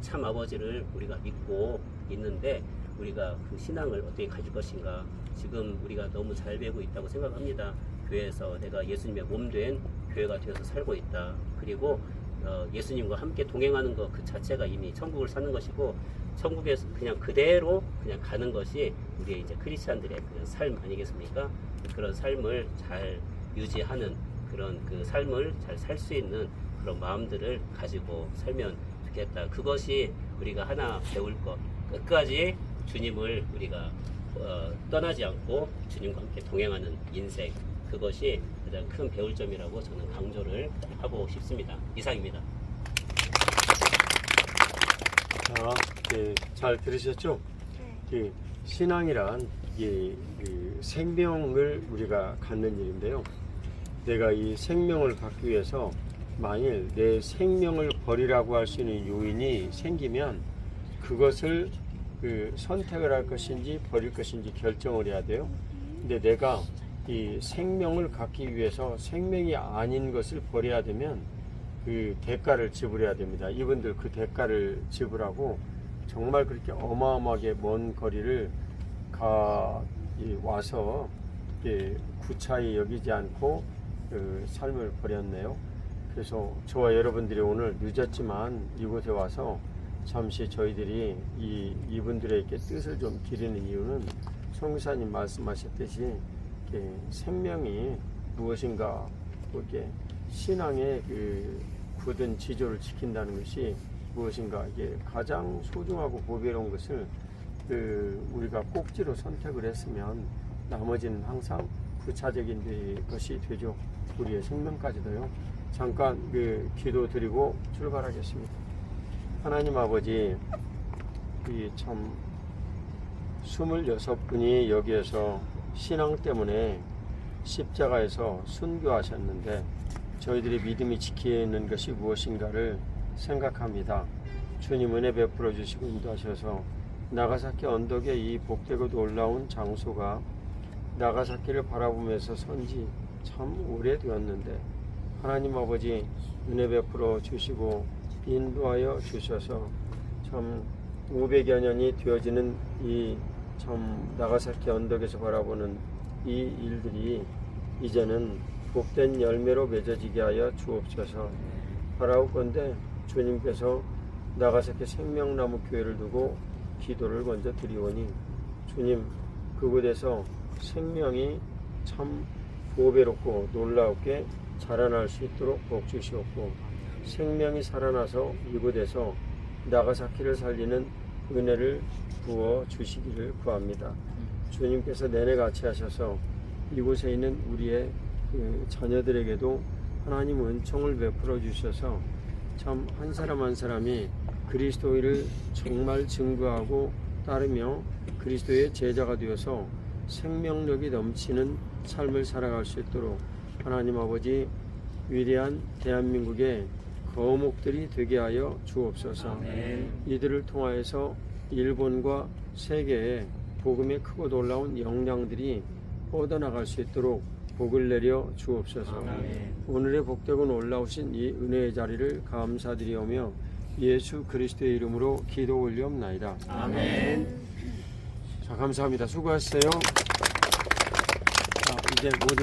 참 아버지를 우리가 믿고 있는데 우리가 그 신앙을 어떻게 가질 것인가 지금 우리가 너무 잘 배우고 있다고 생각합니다. 교회에서 내가 예수님의 몸된 교회가 되어서 살고 있다. 그리고 예수님과 함께 동행하는 것 그 자체가 이미 천국을 사는 것이고 천국에서 그냥 그대로 그냥 가는 것이 우리의 이제 크리스찬들의 그런 삶 아니겠습니까? 그런 삶을 잘 유지하는 그런 그 삶을 잘 살 수 있는 그런 마음들을 가지고 살면 좋겠다. 그것이 우리가 하나 배울 것 끝까지 주님을 우리가 떠나지 않고 주님과 함께 동행하는 인생 그것이 가장 큰 배울 점이라고 저는 강조를 하고 싶습니다. 이상입니다. 자, 잘 들으셨죠? 신앙이란 생명을 우리가 갖는 일인데요. 내가 이 생명을 갖기 위해서 만일 내 생명을 버리라고 할 수 있는 요인이 생기면 그것을 선택을 할 것인지 버릴 것인지 결정을 해야 돼요. 근데 내가 이 생명을 갖기 위해서 생명이 아닌 것을 버려야 되면 그 대가를 지불해야 됩니다. 이분들 그 대가를 지불하고 정말 그렇게 어마어마하게 먼 거리를 와서 구차히 여기지 않고 그 삶을 버렸네요. 그래서 저와 여러분들이 오늘 늦었지만 이곳에 와서 잠시 저희들이 이분들에게 뜻을 좀 기리는 이유는 성사님 말씀하셨듯이 생명이 무엇인가 이렇게 신앙의 그 굳은 지조를 지킨다는 것이 무엇인가 이게 가장 소중하고 보배로운 것을 우리가 꼭지로 선택을 했으면 나머지는 항상 부차적인 것이 되죠. 우리의 생명까지도요. 잠깐 기도 드리고 출발하겠습니다. 하나님 아버지, 참 26분이 여기에서 신앙 때문에 십자가에서 순교하셨는데 저희들이 믿음이 지키는 것이 무엇인가를 생각합니다. 주님 은혜 베풀어 주시고 인도하셔서 나가사키 언덕에 이 복되고 놀라운 장소가 나가사키를 바라보면서 선지 참 오래되었는데 하나님 아버지 은혜 베풀어 주시고 인도하여 주셔서 참 500여 년이 되어지는 이 참 나가사키 언덕에서 바라보는 이 일들이 이제는 복된 열매로 맺어지게 하여 주옵소서. 바라옵건대 주님께서 나가사키 생명나무 교회를 두고 기도를 먼저 드리오니 주님 그곳에서 생명이 참 보배롭고 놀라웠게 자라날 수 있도록 복 주시옵고 생명이 살아나서 이곳에서 나가사키를 살리는 은혜를 부어 주시기를 구합니다. 주님께서 내내 같이 하셔서 이곳에 있는 우리의 그 자녀들에게도 하나님 은총을 베풀어 주셔서 참 한 사람 한 사람이 그리스도를 정말 증거하고 따르며 그리스도의 제자가 되어서 생명력이 넘치는 삶을 살아갈 수 있도록 하나님 아버지 위대한 대한민국의 거목들이 되게 하여 주옵소서. 이들을 통하여서 일본과 세계에 복음의 크고 놀라운 영향들이 뻗어나갈 수 있도록 복을 내려 주옵소서. 오늘의 복되고 놀라우신 이 은혜의 자리를 감사드리오며 예수 그리스도의 이름으로 기도 올리옵나이다. 아멘. 자, 감사합니다. 수고하셨어요. 자, 이제 모두